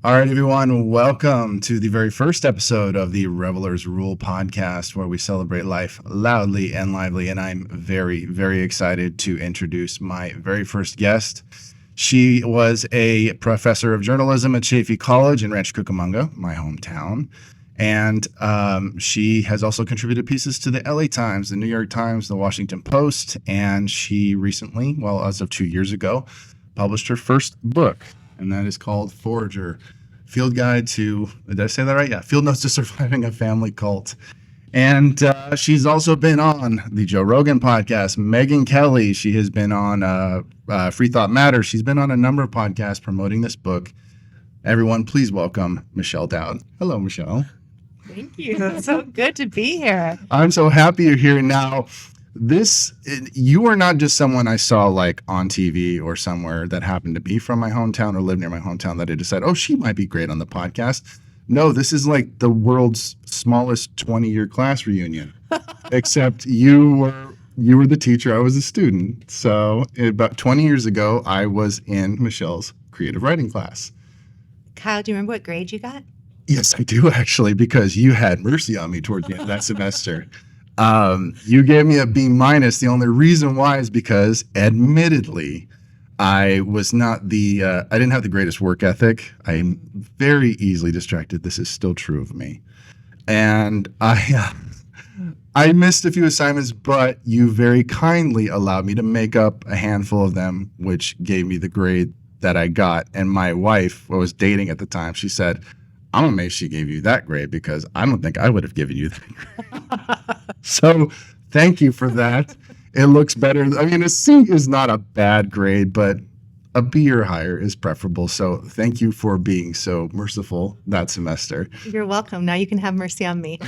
All right, everyone, welcome to the very first episode of the Revelers Rule Podcast, where we celebrate life loudly and lively. And I'm very, very excited to introduce my very first guest. She was a professor of journalism at Chaffey College in Rancho Cucamonga, my hometown. And she has also contributed pieces to the LA Times, the New York Times, the Washington Post. And she recently, well, as of 2 years ago, published her first book, and that is called Forager, Field Guide to, did I say that right? Yeah, Field Notes to Surviving a Family Cult. And she's also been on the Joe Rogan podcast, Megyn Kelly. She has been on Free Thought Matters. She's been on a number of podcasts promoting this book. Everyone, please welcome Michelle Dowd. Hello, Michelle. Thank you. It's so good to be here. I'm so happy you're here. Now, you are not just someone I saw like on TV or somewhere that happened to be from my hometown or live near my hometown that I decided, oh, she might be great on the podcast. No, this is like the world's smallest 20-year class reunion, except you were the teacher, I was a student. So about 20 years ago, I was in Michelle's creative writing class. Kyle, do you remember what grade you got? Yes, I do actually, because you had mercy on me towards the end of that semester. You gave me a B-. The only reason why is because, admittedly, I was not I didn't have the greatest work ethic. I'm very easily distracted. This is still true of me. And I missed a few assignments, but you very kindly allowed me to make up a handful of them, which gave me the grade that I got. And my wife, who I was dating at the time, she said, I'm amazed she gave you that grade because I don't think I would have given you that grade. So thank you for that. It looks better. I mean, a C is not a bad grade, but a B or higher is preferable. So thank you for being so merciful that semester. You're welcome. Now you can have mercy on me.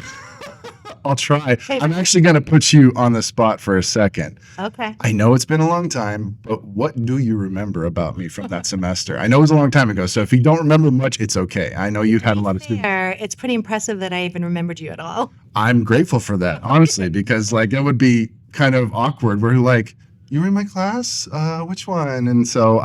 I'll try. I'm actually going to put you on the spot for a second. Okay. I know it's been a long time, but what do you remember about me from that semester? I know it was a long time ago, so if you don't remember much, it's okay. I know you've had a lot of students. It's pretty impressive that I even remembered you at all. I'm grateful for that, honestly, because like it would be kind of awkward. We're like, you were in my class? Which one? And so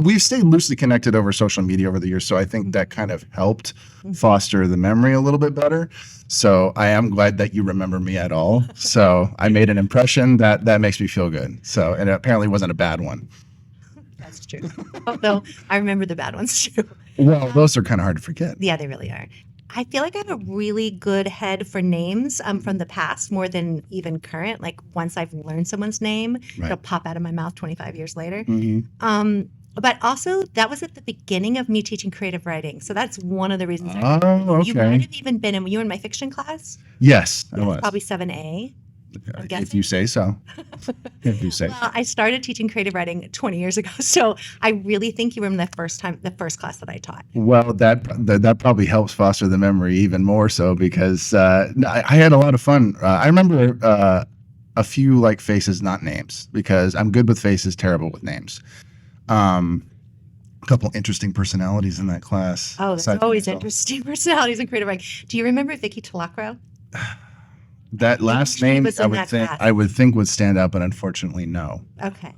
we've stayed loosely connected over social media over the years, so I think that kind of helped foster the memory a little bit better. So I am glad that you remember me at all. So I made an impression that makes me feel good. So, and it apparently wasn't a bad one. That's true. Although I remember the bad ones too. Well, those are kind of hard to forget. Yeah, they really are. I feel like I have a really good head for names from the past more than even current. Like once I've learned someone's name, right, it'll pop out of my mouth 25 years later. Mm-hmm. But also, that was at the beginning of me teaching creative writing. So that's one of the reasons. Okay. You might have even been you were in my fiction class? Yes, I was. Probably 7A. If you say so. If you say. Well, I started teaching creative writing 20 years ago, so I really think you were in the first class that I taught. Well, that probably helps foster the memory even more so because I had a lot of fun. I remember a few like faces, not names, because I'm good with faces, terrible with names. A couple interesting personalities in that class. Oh, there's always interesting personalities in creative writing. Do you remember Vicky Talacro? That last name, I would think would stand out, but unfortunately, no. Okay.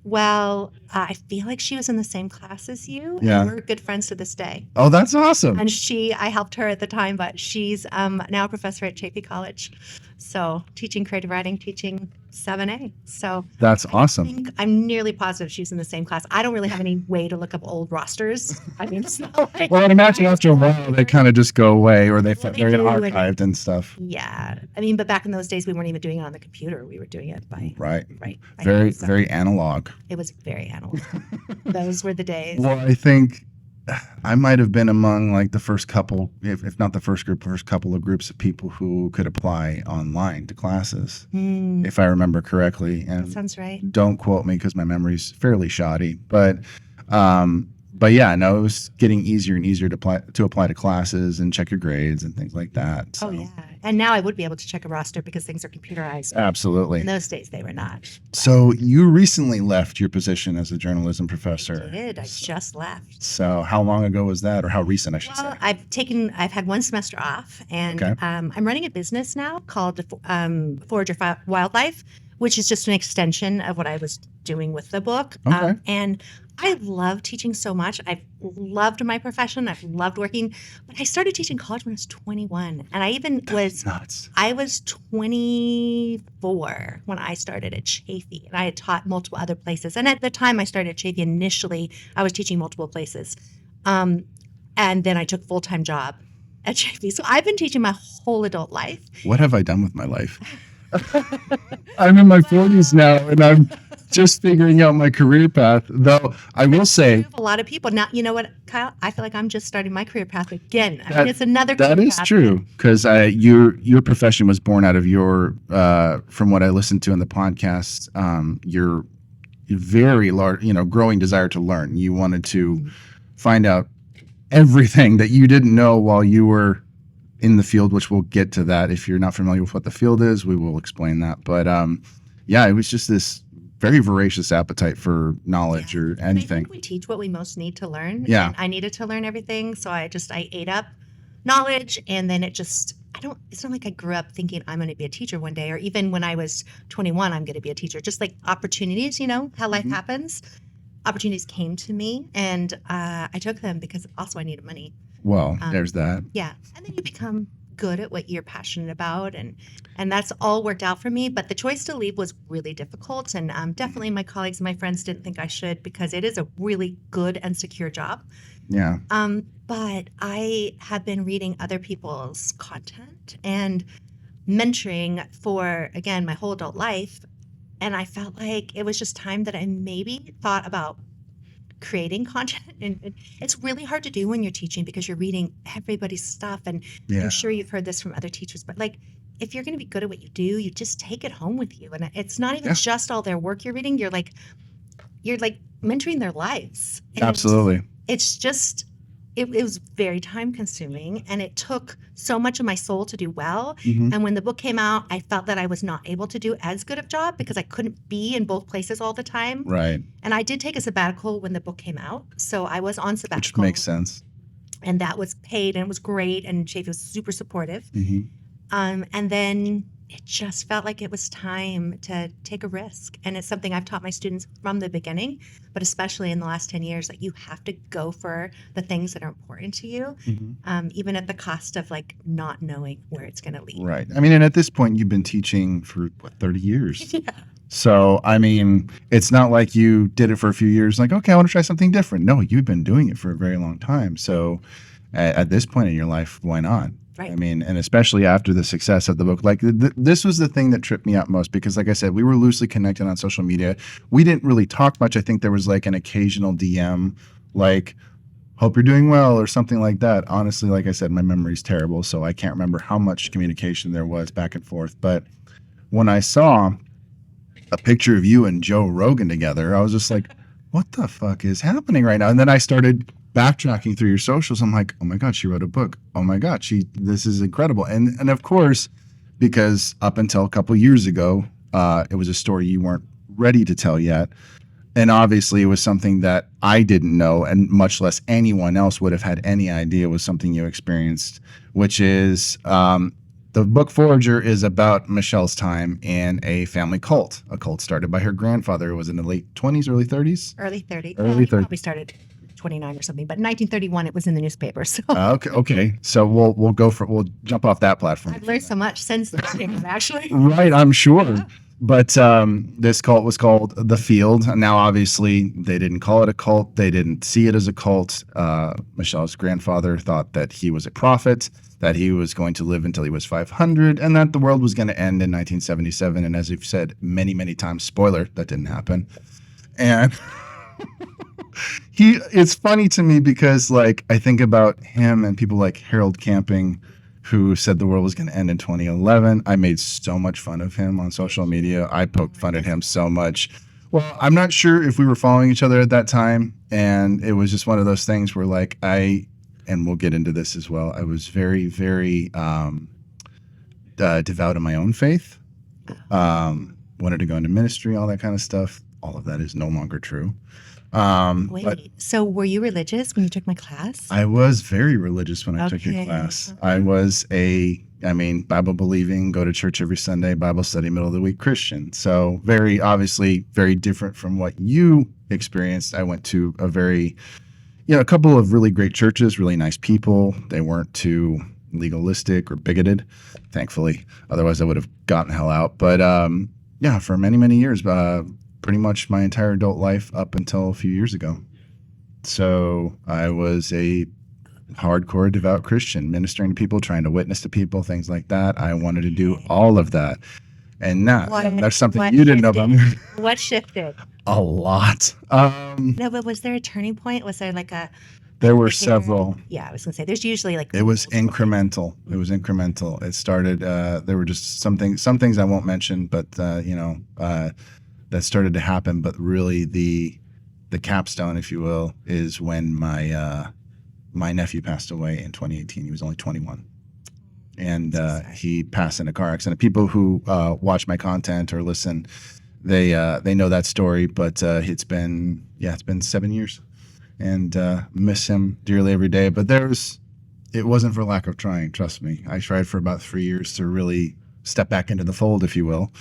Well, I feel like she was in the same class as you. Yeah. And we're good friends to this day. Oh, that's awesome. And I helped her at the time, but she's now a professor at Chaffey College. So teaching creative writing, teaching 7A. So that's awesome. I'm nearly positive she was in the same class. I don't really have any way to look up old rosters. I mean, it's not like well, I'd imagine after a while they kind of just go away or they're archived and stuff. Yeah. I mean, but back in those days, we weren't even doing it on the computer. We were doing it by right. Very analog. It was very analog. Those were the days. Well, I think I might have been among like the first couple, if not the first couple of groups of people who could apply online to classes, if I remember correctly. And that sounds right. Don't quote me because my memory's fairly shoddy, but yeah, no, it was getting easier and easier to apply to classes and check your grades and things like that. So. Oh yeah, and now I would be able to check a roster because things are computerized. Absolutely. In those days, they were not. So you recently left your position as a journalism professor. I did. I just left. So how long ago was that, or how recent, I should say? I've had one semester off, and I'm running a business now called Forager Wildlife, which is just an extension of what I was doing with the book. Okay. And I love teaching so much. I've loved my profession. I've loved working. But I started teaching college when I was 21. And I even That's nuts. I was 24 when I started at Chafee. And I had taught multiple other places. And at the time I started at Chafee, initially, I was teaching multiple places. And then I took a full-time job at Chafee. So I've been teaching my whole adult life. What have I done with my life? I'm in my 40s now, and I'm just figuring out my career path. Though I will say, A lot of people now. You know what, Kyle? I feel like I'm just starting my career path again. I mean, it's another. That career is path. true, because your profession was born out of your, from what I listened to in the podcast, your very large, growing desire to learn. You wanted to find out everything that you didn't know while you were in the field, which we'll get to that. If you're not familiar with what the field is, we will explain that. But yeah, it was just this very voracious appetite for knowledge or anything. And I think we teach what we most need to learn. Yeah. And I needed to learn everything, so I ate up knowledge, and then it's not like I grew up thinking I'm going to be a teacher one day, or even when I was 21, I'm going to be a teacher. Just like opportunities, how life happens. Opportunities came to me, and I took them because also I needed money. Well, there's that. Yeah. And then you become good at what you're passionate about. And that's all worked out for me. But the choice to leave was really difficult. And definitely my colleagues and my friends didn't think I should, because it is a really good and secure job. Yeah. But I have been reading other people's content and mentoring for, again, my whole adult life. And I felt like it was just time that I maybe thought about creating content. And it's really hard to do when you're teaching, because you're reading everybody's stuff. And Yeah. I'm sure you've heard this from other teachers, but like, if you're going to be good at what you do, you just take it home with you. And it's not even just all their work you're reading. You're like mentoring their lives. And Absolutely. It's just, it was very time consuming, and it took so much of my soul to do well. Mhm. And when the book came out, I felt that I was not able to do as good of a job because I couldn't be in both places all the time. Right. And I did take a sabbatical when the book came out. So I was on Which sabbatical. makes sense. And that was paid, and it was great. And Chafee was super supportive. Mhm. And then it just felt like it was time to take a risk. And it's something I've taught my students from the beginning, but especially in the last 10 years, that you have to go for the things that are important to you, even at the cost of like not knowing where it's going to lead. Right. I mean, and at this point, you've been teaching for 30 years. Yeah. So, I mean, it's not like you did it for a few years, like, okay, I want to try something different. No, you've been doing it for a very long time. So at this point in your life, why not? Right. I mean, and especially after the success of the book, like this was the thing that tripped me out most, because like I said, we were loosely connected on social media. We didn't really talk much. I think there was like an occasional DM, like, hope you're doing well, or something like that. Honestly, like I said, my memory's terrible, so I can't remember how much communication there was back and forth. But when I saw a picture of you and Joe Rogan together, I was just like, what the fuck is happening right now? And then I started backtracking through your socials. I'm like, oh my God, she wrote a book. Oh my God, this is incredible. And of course, because up until a couple years ago, it was a story you weren't ready to tell yet. And obviously it was something that I didn't know, and much less anyone else would have had any idea was something you experienced, which is the book Forager is about Michelle's time in a family cult, a cult started by her grandfather, who was in the late 20s, early 30s? Early 30s. Early 30s. Probably started 29 or something, but in 1931 it was in the newspaper. So Okay. So we'll jump off that platform. I've learned so much since the newspaper, actually. Right, I'm sure. But this cult was called The Field. Now, obviously, they didn't call it a cult. They didn't see it as a cult. Michelle's grandfather thought that he was a prophet, that he was going to live until he was 500, and that the world was going to end in 1977. And as you've said many, many times, spoiler, that didn't happen. And it's funny to me because, like, I think about him and people like Harold Camping, who said the world was going to end in 2011. I made so much fun of him on social media. I poked fun at him so much. Well, I'm not sure if we were following each other at that time, and it was just one of those things where, like, and we'll get into this as well, I was very, very devout in my own faith. Wanted to go into ministry, all that kind of stuff. All of that is no longer true. Wait, so were you religious when you took my class? I was very religious when I took your class. I was a I mean, Bible believing, go to church every Sunday, Bible study, middle of the week Christian. So very obviously very different from what you experienced. I went to a couple of really great churches, really nice people. They weren't too legalistic or bigoted, thankfully. Otherwise, I would have gotten the hell out. But for many, many years, pretty much my entire adult life up until a few years ago. So I was a hardcore devout Christian, ministering to people, trying to witness to people, things like that. I wanted to do all of that. And that's something you didn't know about me. What shifted? A lot. No, but was there a turning point? Was there like a... There were several. Yeah, I was going to say, there's usually like... It was incremental. It was incremental. It started, there were just some things I won't mention, but, that started to happen. But really the capstone, if you will, is when my nephew passed away in 2018. He was only 21. And he passed in a car accident. People who watch my content or listen, they know that story. But it's been 7 years, and miss him dearly every day. But it wasn't for lack of trying. Trust me, I tried for about 3 years to really step back into the fold, if you will.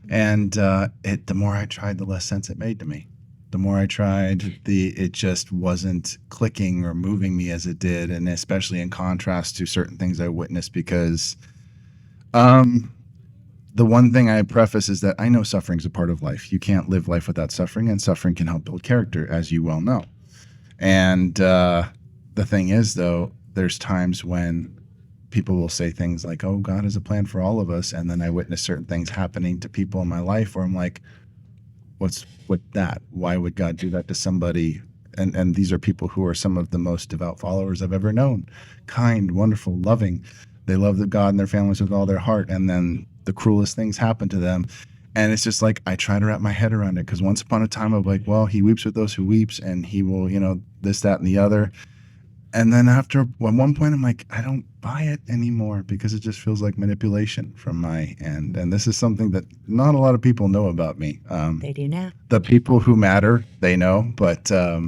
And the more I tried, the less sense it made to me. The more I tried, it just wasn't clicking or moving me as it did, and especially in contrast to certain things I witnessed, because the one thing I preface is that I know suffering is a part of life. You can't live life without suffering, and suffering can help build character, as you well know. And the thing is, though, there's times when people will say things like, oh, God has a plan for all of us, and then I witness certain things happening to people in my life where I'm like, what's with that? Why would God do that to somebody? And these are people who are some of the most devout followers I've ever known. Kind, wonderful, loving. They love the God and their families with all their heart. And then the cruelest things happen to them. And it's just like, I try to wrap my head around it. Because once upon a time, I'm like, well, he weeps with those who weeps, and he will, this, that, and the other. And then at one point, I'm like, I don't buy it anymore, because it just feels like manipulation from my end. And this is something that not a lot of people know about me. They do now. The people who matter, they know. But a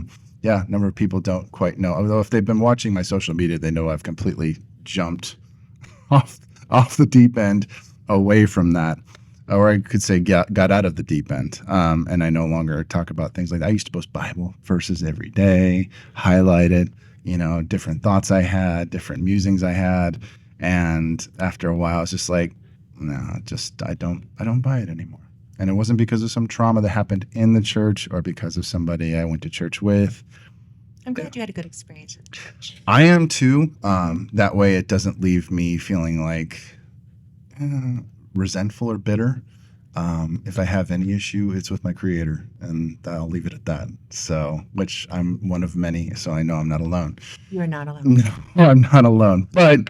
number of people don't quite know. Although if they've been watching my social media, they know I've completely jumped off the deep end, away from that. Or I could say got out of the deep end. And I no longer talk about things like that. I used to post Bible verses every day, highlight it. Different thoughts I had, different musings I had. And after a while, it's just like, no, I don't buy it anymore. And it wasn't because of some trauma that happened in the church or because of somebody I went to church with. I'm glad you had a good experience. I am too. That way it doesn't leave me feeling like resentful or bitter. If I have any issue, it's with my creator, and I'll leave it at that. So, which I'm one of many, so I know I'm not alone. You're not alone. No, I'm not alone. But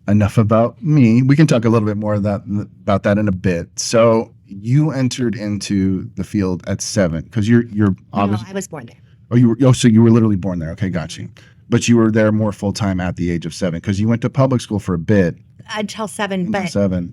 enough about me. We can talk a little bit more about that in a bit. So you entered into the field at 7, because you're obviously. No, I was born there. So you were literally born there. Okay, got you. But you were there more full time at the age of 7, because you went to public school for a bit. Until 7. Until 7.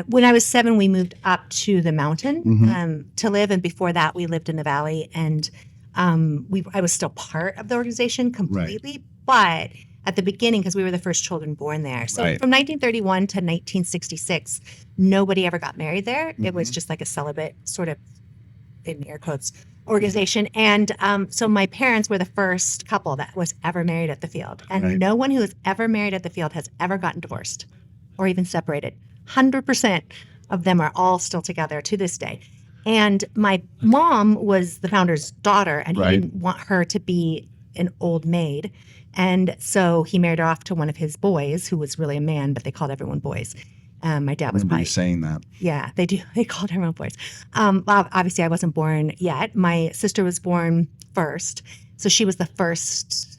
When I was 7, we moved up to the mountain to live. And before that, we lived in the valley. And I was still part of the organization completely. Right. But at the beginning, because we were the first children born there. So from 1931 to 1966, nobody ever got married there. It was just like a celibate sort of, in air quotes, organization. And so my parents were the first couple that was ever married at the field. And no one who was ever married at the field has ever gotten divorced or even separated. 100% of them are all still together to this day. And my mom was the founder's daughter, and he didn't want her to be an old maid. And so he married her off to one of his boys, who was really a man, but they called everyone boys. My dad was probably saying that. Yeah, they do. They called everyone boys. Obviously, I wasn't born yet. My sister was born first. So she was the first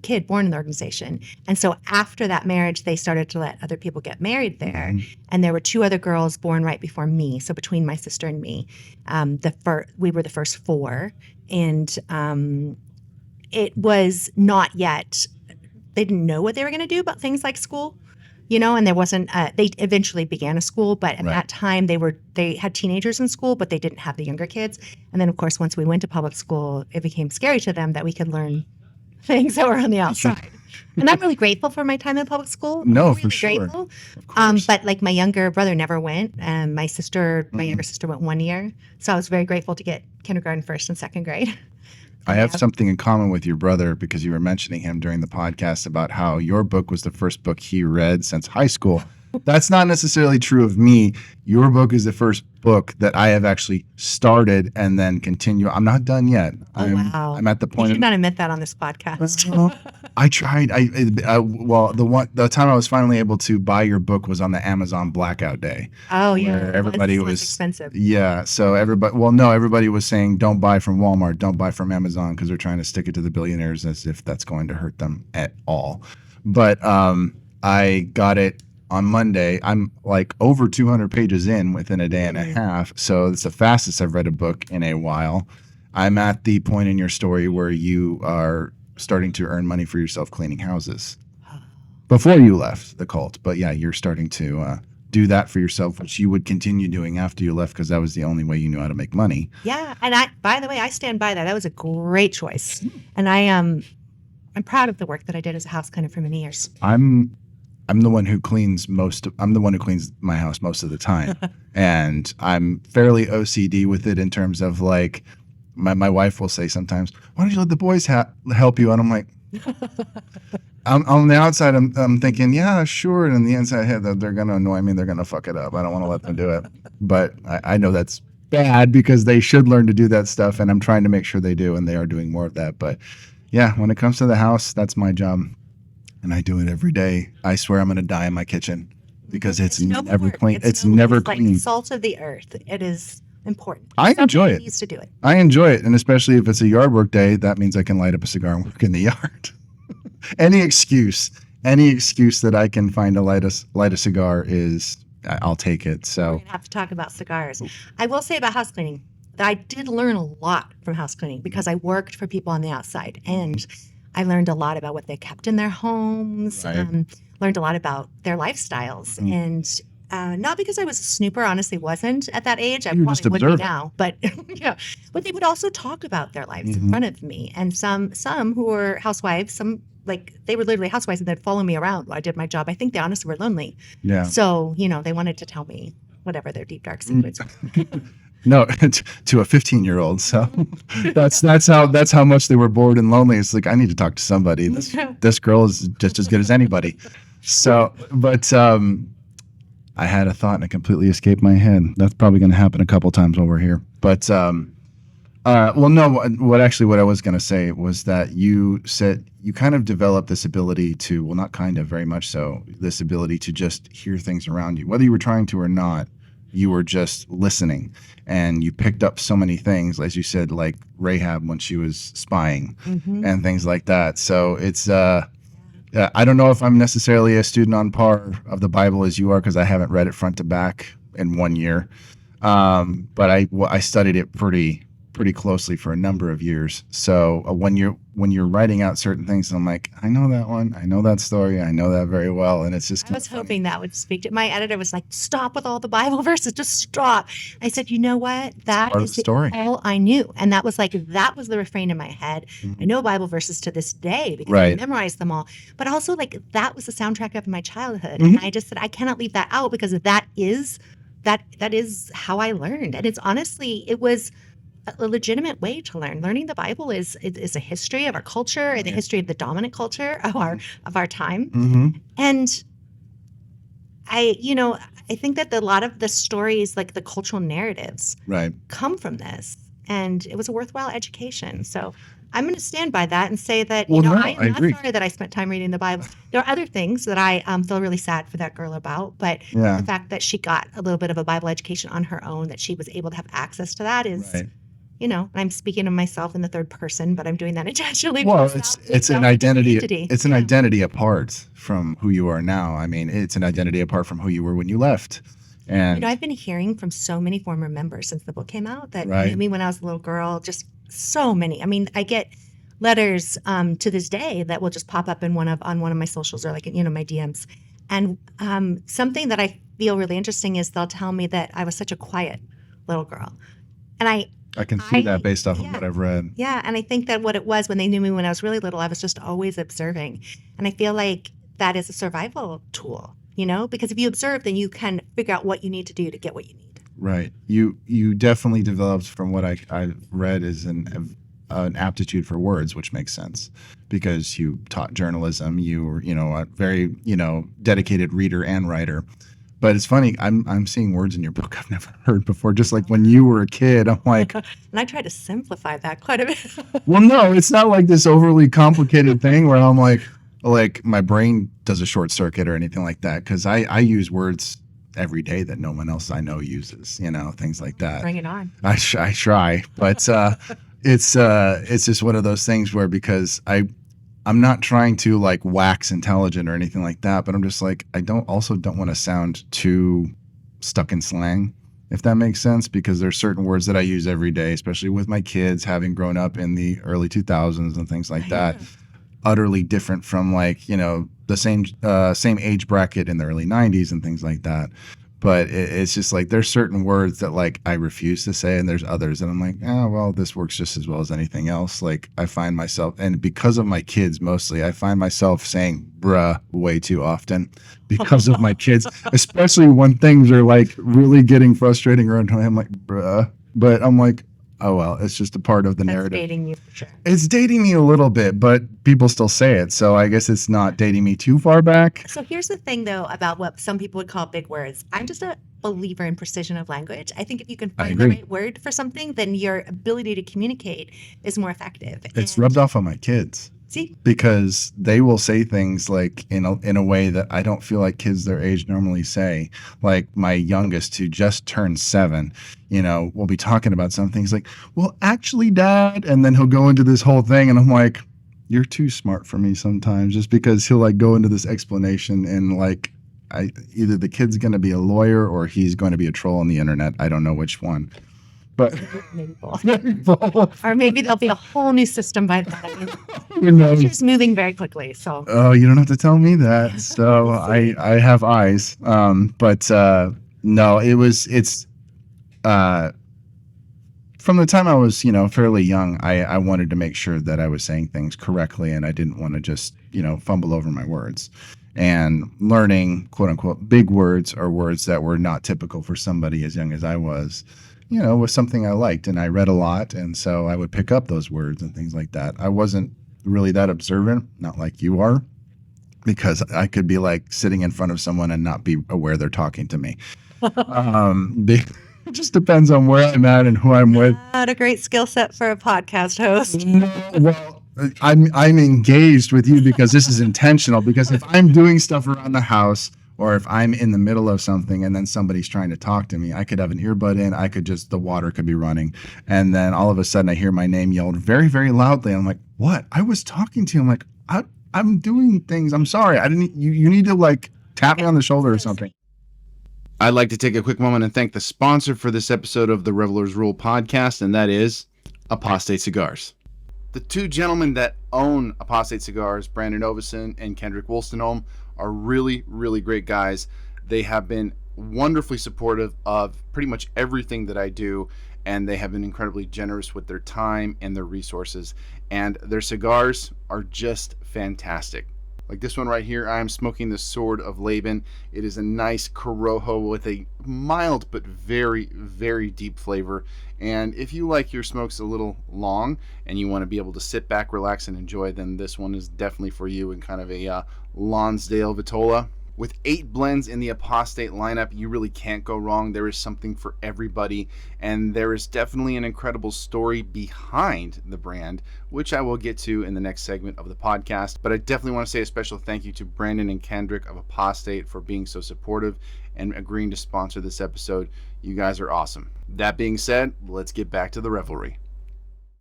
kid born in the organization. And so after that marriage, they started to let other people get married there. And there were 2 other girls born right before me. So between my sister and me, we were the first 4. And it was not yet, they didn't know what they were going to do about things like school. And there wasn't, they eventually began a school, but at that time they had teenagers in school, but they didn't have the younger kids. And then of course, once we went to public school, it became scary to them that we could learn things that were on the outside. And I'm really grateful for my time in public school. No, really for sure. Grateful. Of course. But like my younger brother never went, and my younger sister went 1 year. So I was very grateful to get kindergarten, first and second grade. I have something in common with your brother because you were mentioning him during the podcast about how your book was the first book he read since high school. That's not necessarily true of me. Your book is the first book that I have actually started and then continue. I'm not done yet. Wow. I'm at the point. You should not admit that on this podcast. I tried. The time I was finally able to buy your book was on the Amazon Blackout Day. Oh yeah, where everybody was expensive. Yeah, so everybody was saying don't buy from Walmart, don't buy from Amazon because they're trying to stick it to the billionaires as if that's going to hurt them at all. But I got it on Monday. I'm like over 200 pages in within a day and a half. So it's the fastest I've read a book in a while. I'm at the point in your story where you are starting to earn money for yourself cleaning houses before you left the cult. But yeah, you're starting to do that for yourself, which you would continue doing after you left because that was the only way you knew how to make money. Yeah. And by the way, I stand by that. That was a great choice. And I'm proud of the work that I did as a house cleaner for many years. I'm the one who cleans my house most of the time. And I'm fairly OCD with it in terms of like, my wife will say sometimes, why don't you let the boys help you? And I'm like, I'm on the outside, I'm thinking, yeah, sure. And on the inside head, they're going to annoy me. They're going to fuck it up. I don't want to let them do it. But I know that's bad because they should learn to do that stuff. And I'm trying to make sure they do. And they are doing more of that. But yeah, when it comes to the house, that's my job. And I do it every day. I swear I'm going to die in my kitchen because it's never clean. It's never clean. Like salt of the earth. It is important. I enjoy it. Needs to do it. I enjoy it. And especially if it's a yard work day, that means I can light up a cigar and work in the yard. Any excuse that I can find to light a cigar I'll take it. So we're going to have to talk about cigars. I will say about house cleaning that I did learn a lot from house cleaning because I worked for people on the outside and I learned a lot about what they kept in their homes, right. Learned a lot about their lifestyles. And not because I was a snooper, honestly wasn't at that age. I probably would be now. But yeah, but they would also talk about their lives in front of me. And some who were housewives, they were literally housewives and they'd follow me around while I did my job. I think they honestly were lonely. Yeah. So, they wanted to tell me whatever their deep, dark secrets were. No, to a 15-year-old. So that's how much they were bored and lonely. It's like, I need to talk to somebody. This girl is just as good as anybody. So, but I had a thought and it completely escaped my head. That's probably going to happen a couple times while we're here. But what I was going to say was that you said you kind of developed this ability to, well, not kind of, very much so, this ability to just hear things around you, whether you were trying to or not. You were just listening and you picked up so many things, as you said, like Rahab when she was spying and things like that. So it's, I don't know if I'm necessarily a student on par of the Bible as you are, because I haven't read it front to back in 1 year. But I studied it pretty closely for a number of years. So when you're writing out certain things, I'm like, I know that one, I know that story, I know that very well, and it's just. I was hoping that would speak to my editor. Was like, stop with all the Bible verses, just stop. I said, you know what? That is the story. All I knew, and that was the refrain in my head. I know Bible verses to this day because I memorized them all, but also that was the soundtrack of my childhood, and I just said I cannot leave that out because that is how I learned, and it was a legitimate way to learn. Learning the Bible is a history of our culture and the history of the dominant culture of our time. And I think that a lot of the stories, like the cultural narratives, come from this. And it was a worthwhile education. So I'm going to stand by that and say that, I'm not sorry that I spent time reading the Bible. There are other things that I feel really sad for that girl about, but the fact that she got a little bit of a Bible education on her own, that she was able to have access to that is, I'm speaking of myself in the third person, but I'm doing that intentionally. Well, it's an identity. It's an identity apart from who you are now. I mean, it's an identity apart from who you were when you left. And I've been hearing from so many former members since the book came out that knew me when I was a little girl. Just so many. I mean, I get letters to this day that will just pop up on one of my socials or my DMs. And something that I feel really interesting is they'll tell me that I was such a quiet little girl. And I can see that based off of what I've read. Yeah. And I think that what it was when they knew me when I was really little, I was just always observing. And I feel like that is a survival tool, because if you observe, then you can figure out what you need to do to get what you need. Right. You definitely developed, from what I've read, is an aptitude for words, which makes sense because you taught journalism. You were, a very, dedicated reader and writer. But it's funny, I'm seeing words in your book I've never heard before. Just like when you were a kid, I'm like, and I try to simplify that quite a bit. Well, no, it's not like this overly complicated thing where I'm like my brain does a short circuit or anything like that, because I use words every day that no one else I know uses, things like that. Bring it on. I try, but it's just one of those things where, because I'm not trying to like wax intelligent or anything like that, but I'm just like, I don't want to sound too stuck in slang, if that makes sense, because there's certain words that I use every day, especially with my kids, having grown up in the early 2000s and things like that, utterly different from like, the same age bracket in the early 90s and things like that. But it's just like, there's certain words that like I refuse to say, and there's others that I'm like, well, this works just as well as anything else. Like I find myself, and because of my kids mostly, I find myself saying bruh way too often because of my kids, especially when things are like really getting frustrating around home. I'm like, bruh. But I'm like, oh, well, it's just a part of the narrative. It's dating you for sure. It's dating me a little bit, but people still say it. So I guess it's not dating me too far back. So here's the thing, though, about what some people would call big words. I'm just a believer in precision of language. I think if you can find the right word for something, then your ability to communicate is more effective. It's rubbed off on my kids. See? Because they will say things like in a way that I don't feel like kids their age normally say. Like my youngest, who just turned 7, will be talking about something. He's like, well, actually, Dad. And then he'll go into this whole thing. And I'm like, you're too smart for me sometimes, just because he'll like go into this explanation and like, either the kid's going to be a lawyer or he's going to be a troll on the internet. I don't know which one. But maybe both. Or maybe there'll be a whole new system by then. It's moving very quickly. So. Oh, you don't have to tell me that. So I have eyes. But no, it's from the time I was, fairly young, I wanted to make sure that I was saying things correctly, and I didn't want to just, fumble over my words. And learning, quote unquote, big words, or words that were not typical for somebody as young as I was, was something I liked, and I read a lot, and so I would pick up those words and things like that. I wasn't really that observant, not like you are, because I could be like sitting in front of someone and not be aware they're talking to me. It just depends on where I'm at and who I'm with. Not a great skill set for a podcast host. Well, I'm engaged with you because this is intentional, because if I'm doing stuff around the house, or if I'm in the middle of something and then somebody's trying to talk to me, I could have an earbud in, the water could be running. And then all of a sudden I hear my name yelled very, very loudly. And I'm like, what? I was talking to you. I'm like, I'm doing things. I'm sorry. You need to like tap me on the shoulder or something. I'd like to take a quick moment and thank the sponsor for this episode of the Revelers Rule Podcast, and that is Apostate Cigars. The two gentlemen that own Apostate Cigars, Brandon Ovison and Kendrick Wolstenholme, are really, really great guys. They have been wonderfully supportive of pretty much everything that I do, and they have been incredibly generous with their time and their resources. And their cigars are just fantastic. Like this one right here, I am smoking the Sword of Laban. It is a nice Corojo with a mild but very, very deep flavor. And if you like your smokes a little long and you want to be able to sit back, relax, and enjoy, then this one is definitely for you in kind of a Lonsdale Vitola. With 8 blends in the Apostate lineup, you really can't go wrong. There is something for everybody, and there is definitely an incredible story behind the brand, which I will get to in the next segment of the podcast. But I definitely want to say a special thank you to Brandon and Kendrick of Apostate for being so supportive and agreeing to sponsor this episode. You guys are awesome. That being said, let's get back to the revelry.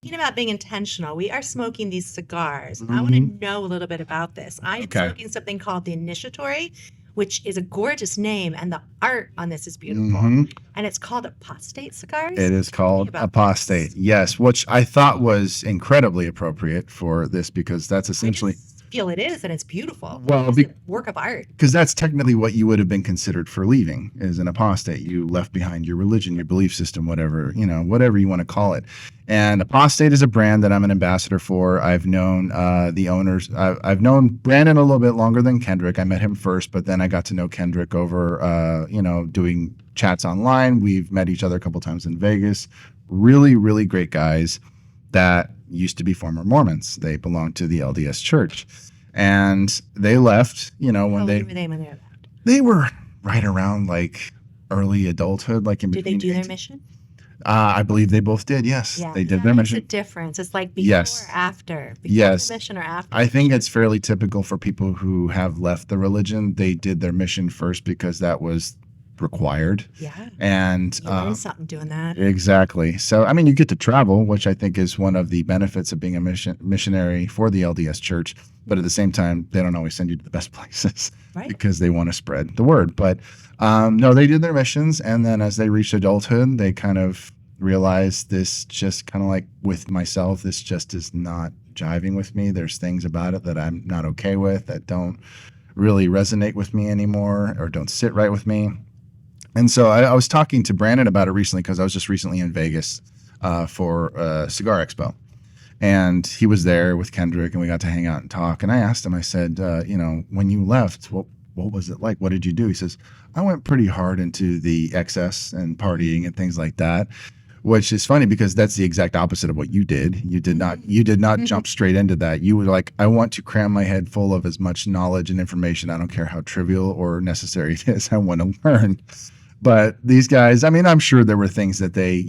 Speaking about being intentional, we are smoking these cigars. I want to know a little bit about this. I am smoking something called the Initiatory, which is a gorgeous name, and the art on this is beautiful. And it's called Apostate Cigars? It is called Apostate, yes, which I thought was incredibly appropriate for this, because that's essentially... feel it is, and it's beautiful. Well, It's a work of art. because that's technically what you would have been considered for leaving as an apostate. You left behind your religion, your belief system, whatever, whatever you want to call it. And Apostate is a brand that I'm an ambassador for. I've known the owners. I've known Brandon a little bit longer than Kendrick. I met him first, but then I got to know Kendrick over, doing chats online. We've met each other a couple times in Vegas. Really, really great guys that used to be former Mormons. They belonged to the LDS Church. And they left, when How old were they when they left? they were right around like early adulthood, like in Did they between. do their mission? I believe they both did. Yes, Yeah, they did that their makes a mission. difference. It's like before Yes. or after. Before Yes. the mission or after. I think it's fairly typical for people who have left the religion. They did their mission first because that was required. Yeah. And You learn something doing that. exactly. So, I mean, you get to travel, which I think is one of the benefits of being a missionary for the LDS Church. But at the same time, they don't always send you to the best places Right. because they want to spread the word. But no, they did their missions. And then as they reached adulthood, they kind of realized this just kind of like with myself, this just is not jiving with me. There's things about it that I'm not okay with, that don't really resonate with me anymore or don't sit right with me. And so I was talking to Brandon about it recently because I was just recently in Vegas for Cigar Expo. And he was there with Kendrick and we got to hang out and talk. And I asked him, I said, when you left, what was it like? What did you do? He says, I went pretty hard into the excess and partying and things like that, which is funny because that's the exact opposite of what you did. You did not jump straight into that. You were like, I want to cram my head full of as much knowledge and information. I don't care how trivial or necessary it is. I want to learn. But these guys, I mean, I'm sure there were things that they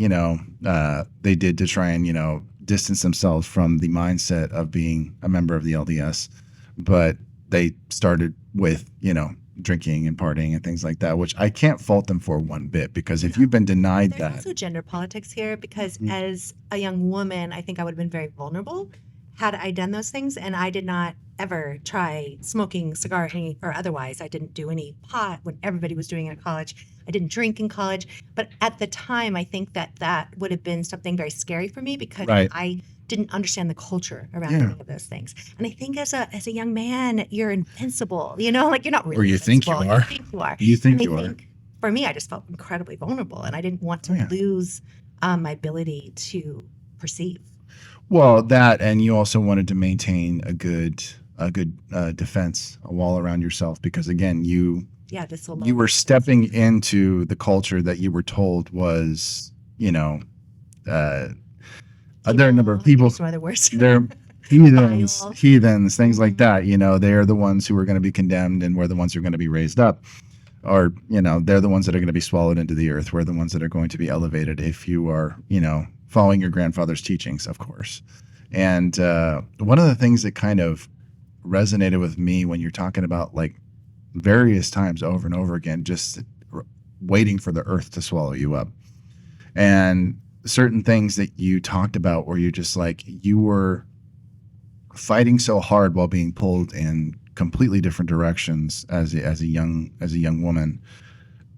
did to try and, distance themselves from the mindset of being a member of the LDS. But they started with, drinking and partying and things like that, which I can't fault them for one bit, because if you've been denied There's that. also gender politics here because as a young woman, I think I would have been very vulnerable had I done those things. And I did not ever try smoking cigar or otherwise. I didn't do any pot when everybody was doing it at college. I didn't drink in college. But at the time, I think that would have been something very scary for me because Right. I didn't understand the culture around Yeah. any of those things. And I think as a young man, you're invincible, like you're not really Or you think you invincible. are. You think you are. You think And you I are. think for me, I just felt incredibly vulnerable, and I didn't want to Oh, yeah. lose my ability to perceive. Well, that, and you also wanted to maintain a good defense, a wall around yourself, because again, you were stepping into the culture that you were told was, there are a number of people. Some other words. They're heathens, things like that. They're the ones who are going to be condemned, and we're the ones who are going to be raised up. Or, they're the ones that are going to be swallowed into the earth. We're the ones that are going to be elevated if you are, following your grandfather's teachings, of course. And one of the things that kind of resonated with me when you're talking about like various times over and over again, just waiting for the earth to swallow you up. And certain things that you talked about where you're just like, you were fighting so hard while being pulled in completely different directions as a young woman,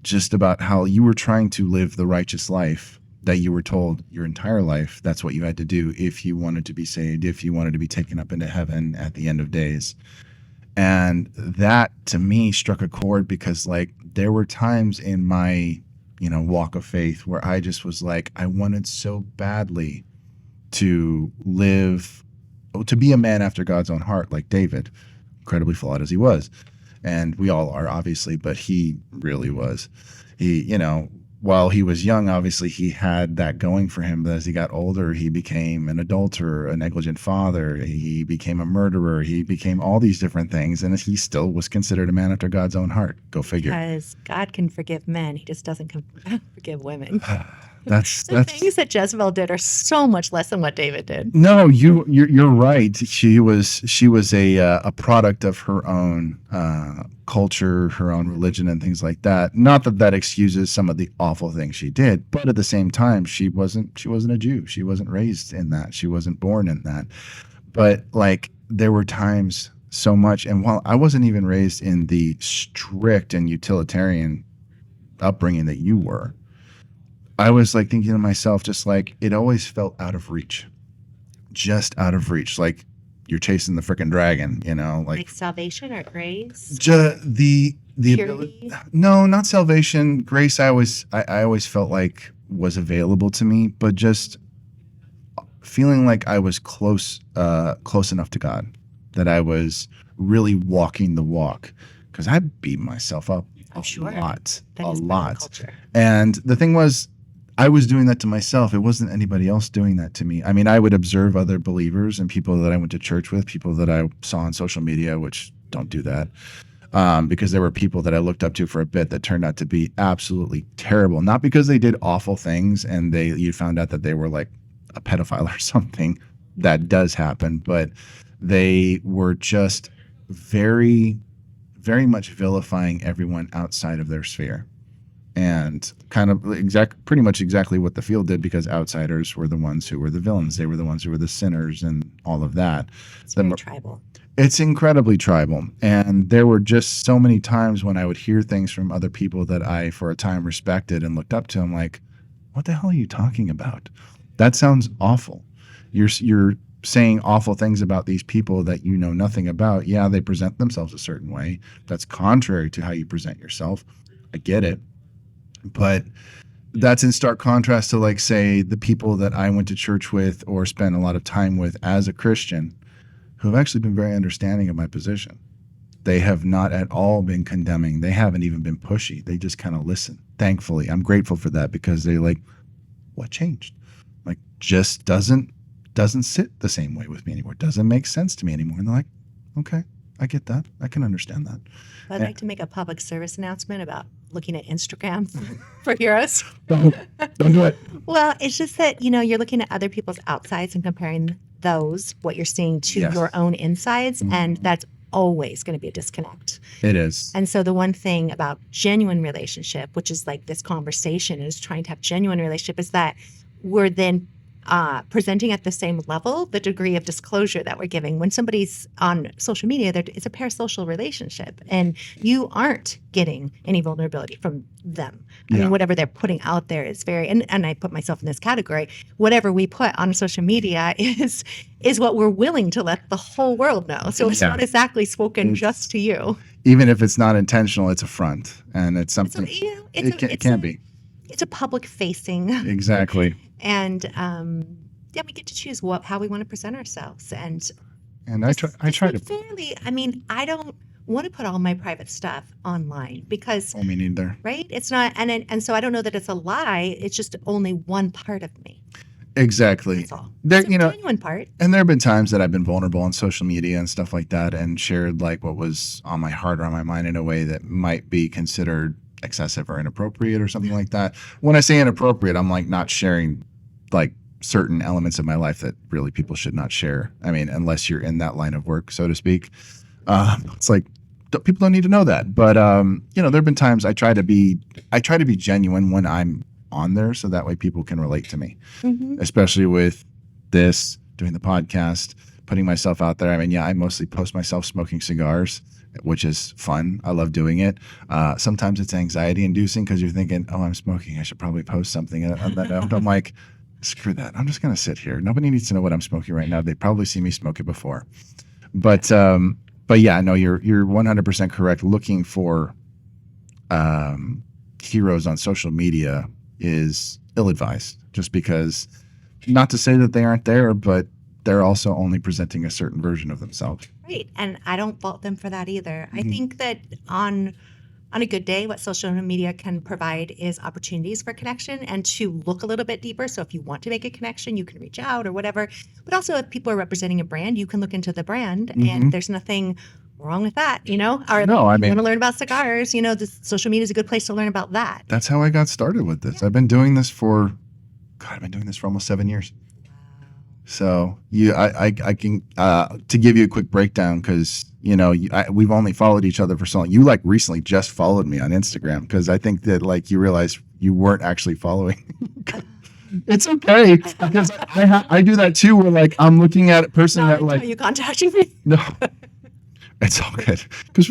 just about how you were trying to live the righteous life that you were told your entire life that's what you had to do if you wanted to be saved, if you wanted to be taken up into heaven at the end of days. And that to me struck a chord because like there were times in my walk of faith where I just was like, I wanted so badly to be a man after God's own heart, like David, incredibly flawed as he was. And we all are, obviously, but he really was. He, while he was young, obviously he had that going for him. But as he got older, he became an adulterer, a negligent father. He became a murderer. He became all these different things. And he still was considered a man after God's own heart. Go figure. Because God can forgive men. He just doesn't forgive women. That's things that Jezebel did are so much less than what David did. No, you're right. She was a product of her own culture, her own religion, and things like that. Not that excuses some of the awful things she did, but at the same time, she wasn't a Jew. She wasn't raised in that. She wasn't born in that. But like there were times so much, and while I wasn't even raised in the strict and utilitarian upbringing that you were, I was like thinking to myself, just like it always felt out of reach, just out of reach. Like, you're chasing the freaking dragon, like salvation or grace, the purity. No, not salvation. Grace, I always felt like was available to me, but just feeling like I was close enough to God, that I was really walking the walk, because I beat myself up a lot. And the thing was, I was doing that to myself. It wasn't anybody else doing that to me. I mean, I would observe other believers and people that I went to church with, people that I saw on social media, which don't do that. Because there were people that I looked up to for a bit that turned out to be absolutely terrible. Not because they did awful things and you found out that they were like a pedophile or something. That does happen. But they were just very, very much vilifying everyone outside of their sphere. And kind of pretty much exactly what the field did, because outsiders were the ones who were the villains. They were the ones who were the sinners and all of that. It's very tribal. It's incredibly tribal. And there were just so many times when I would hear things from other people that I, for a time, respected and looked up to. I'm like, what the hell are you talking about? That sounds awful. You're saying awful things about these people that you know nothing about. Yeah, they present themselves a certain way. That's contrary to how you present yourself. I get it. But that's in stark contrast to, like, say, the people that I went to church with or spent a lot of time with as a Christian, who have actually been very understanding of my position. They have not at all been condemning. They haven't even been pushy. They just kind of listen. Thankfully, I'm grateful for that, because they're like, what changed? Like, just doesn't sit the same way with me anymore. Doesn't make sense to me anymore. And they're like, okay, I get that. I can understand that. I'd like to make a public service announcement about looking at Instagram for heroes. Don't do it. Well, it's just that, you're looking at other people's outsides and comparing what you're seeing to your own insides. Mm-hmm. And that's always going to be a disconnect. It is. And so the one thing about genuine relationship, which is like this conversation is trying to have genuine relationship, is that we're then presenting at the same level the degree of disclosure that we're giving. When somebody's on social media, it's a parasocial relationship, and you aren't getting any vulnerability from them. I mean, whatever they're putting out there is very, and I put myself in this category, whatever we put on social media is what we're willing to let the whole world know. So it's not exactly spoken just to you. Even if it's not intentional, it's a front, and it's something, it can be. It's a public facing. Exactly. And we get to choose how we want to present ourselves. And I try to fairly. I mean, I don't want to put all my private stuff online, because me neither. Right? It's not, and so I don't know that it's a lie. It's just only one part of me. Exactly. That's all. It's a genuine part. And there have been times that I've been vulnerable on social media and stuff like that, and shared like what was on my heart or on my mind in a way that might be considered excessive or inappropriate or something like that. When I say inappropriate, I'm like not sharing like certain elements of my life that really people should not share. I mean, unless you're in that line of work, so to speak. It's like people don't need to know that. But there have been times I try to be genuine when I'm on there, so that way people can relate to me. Mm-hmm. Especially with this, doing the podcast, putting myself out there. I mean, I mostly post myself smoking cigars, which is fun. I love doing it. Sometimes it's anxiety inducing, because you're thinking, oh, I'm smoking, I should probably post something. And I'm like, screw that. I'm just going to sit here. Nobody needs to know what I'm smoking right now. They probably see me smoke it before. But yeah, no, you're 100% correct. Looking for heroes on social media is ill-advised, just because, not to say that they aren't there, but they're also only presenting a certain version of themselves. Right. And I don't fault them for that either. Mm-hmm. I think that on a good day, what social media can provide is opportunities for connection and to look a little bit deeper. So if you want to make a connection, you can reach out or whatever. But also, if people are representing a brand, you can look into the brand, mm-hmm. and there's nothing wrong with that, Or no, I mean, you want to learn about cigars, social media is a good place to learn about that. That's how I got started with this. Yeah. I've been doing this for almost 7 years. So I can to give you a quick breakdown, because we've only followed each other for so long. You recently just followed me on Instagram, because I think that you realized you weren't actually following. It's okay, because I do that too. Where I'm looking at a person that Are you contacting me? No, it's all good. Because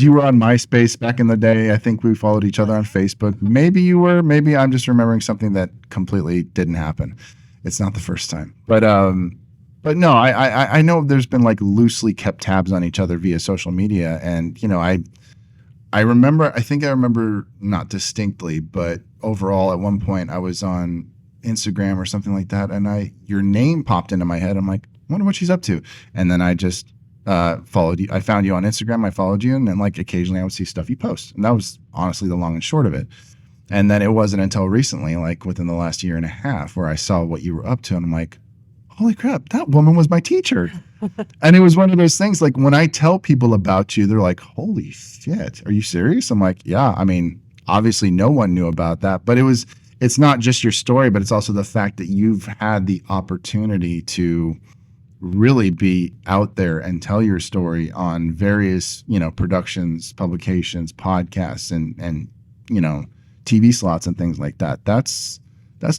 you were on MySpace back in the day. I think we followed each other on Facebook. Maybe you were. Maybe I'm just remembering something that completely didn't happen. It's not the first time. But But no, I know there's been like loosely kept tabs on each other via social media, and I remember, I think I remember not distinctly, but overall at one point I was on Instagram or something like that, and your name popped into my head. I'm like, I wonder what she's up to, and then I just followed you. I found you on Instagram. I followed you, and then like occasionally I would see stuff you post, and that was honestly the long and short of it. And then it wasn't until recently, like within the last year and a half, where I saw what you were up to, and I'm like, holy crap, that woman was my teacher. And it was one of those things, like when I tell people about you, they're like, holy shit, are you serious? I'm like, yeah, I mean, obviously no one knew about that, but it's not just your story, but it's also the fact that you've had the opportunity to really be out there and tell your story on various, productions, publications, podcasts, and TV slots and things like that. That's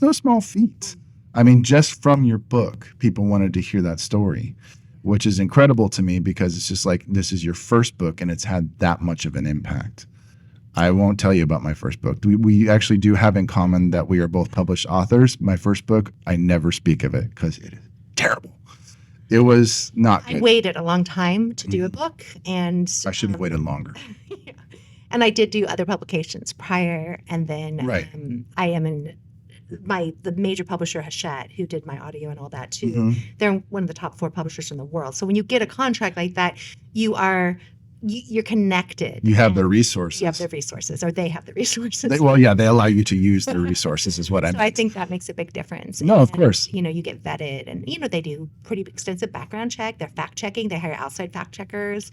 no small feat. I mean, just from your book, people wanted to hear that story, which is incredible to me because it's just like, this is your first book and it's had that much of an impact. I won't tell you about my first book. We actually do have in common that we are both published authors. My first book, I never speak of it because it is terrible. It was not good. I waited a long time to do a book, and I should have waited longer. Yeah. And I did do other publications prior, and then Right. I am in the major publisher Hachette, who did my audio and all that too. Mhm. They're one of the top 4 publishers in the world. So when you get a contract like that, you're connected. You have the resources. You have the resources, or they have the resources. They allow you to use the resources is what I So mean. I think that makes a big difference. No, of And, course. you get vetted, and they do pretty extensive background check. They're fact checking. They hire outside fact checkers.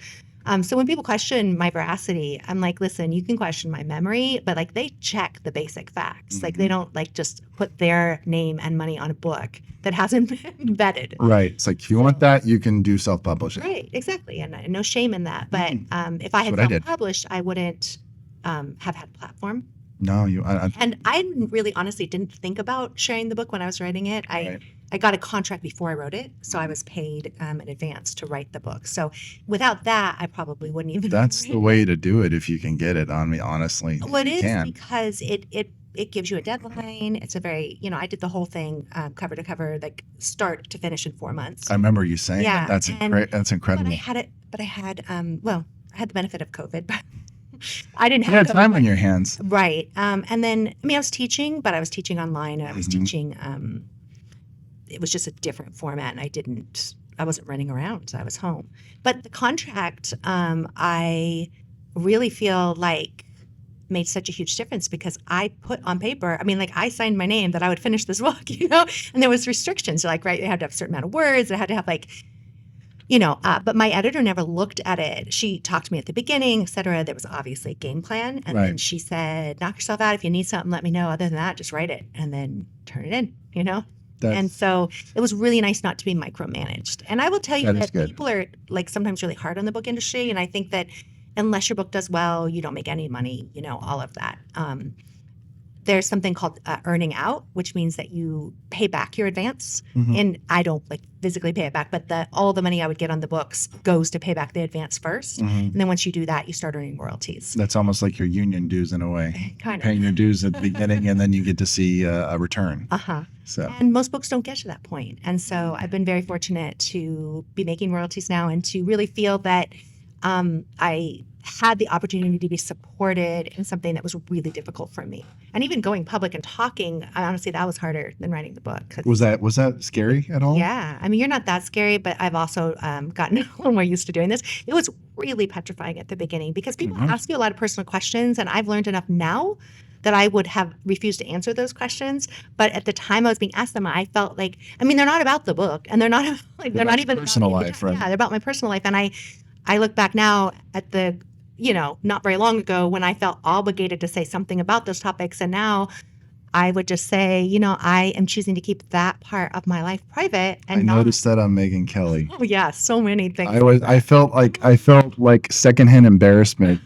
So when people question my veracity, I'm like, listen, you can question my memory, but like they check the basic facts. Like they don't like just put their name and money on a book that hasn't been vetted. Right. It's like, if you want that, you can do self-publishing. Right, exactly. And no shame in that. But if I had what I did. self-published, I wouldn't have had a platform. No, And I really honestly didn't think about sharing the book when I was writing it. Right. I got a contract before I wrote it, so I was paid in advance to write the book. So without that, I probably wouldn't even. that's the way to do it if you can get it on me, honestly. Well, it You is can. because it gives you a deadline. It's a very, I did the whole thing cover to cover, like start to finish in 4 months. I remember you saying Yeah, that. That's But incredible. I had I had the benefit of COVID, but I didn't You have had COVID. time on your hands. Right. And then, I was teaching, but I was teaching online. I was teaching, it was just a different format, and I wasn't running around. So I was home. But the contract, I really feel like made such a huge difference because I put on paper, I signed my name that I would finish this book, and there was restrictions. Like, right, it had to have a certain amount of words. It had to have but my editor never looked at it. She talked to me at the beginning, et cetera. There was obviously a game plan. And then Right. she said, knock yourself out. If you need something, let me know. Other than that, just write it and then turn it in, And so it was really nice not to be micromanaged. And I will tell you That is that good. people are like sometimes really hard on the book industry. And I think that unless your book does well, you don't make any money, all of that. There's something called earning out, which means that you pay back your advance. And I don't physically pay it back, but all the money I would get on the books goes to pay back the advance first. And then once you do that, you start earning royalties. That's almost like your union dues in a way. Kind of. Paying your dues at the beginning, and then you get to see a return. Uh-huh. So And most books don't get to that point. And so I've been very fortunate to be making royalties now and to really feel that I had the opportunity to be supported in something that was really difficult for me. And even going public and talking, honestly, that was harder than writing the book. 'Cause- was that scary at all? Yeah. You're not that scary, but I've also gotten a little more used to doing this. It was really petrifying at the beginning because people ask you a lot of personal questions, and I've learned enough now that I would have refused to answer those questions. But at the time I was being asked them, I felt like, they're not about the book, and they're not they're not even personal about me. life, right? Yeah, they're about my personal life. And I look back now at the, not very long ago when I felt obligated to say something about those topics. And now I would just say, I am choosing to keep that part of my life private. And I noticed that on Megyn Kelly. Oh yeah, so many things. I felt like secondhand embarrassment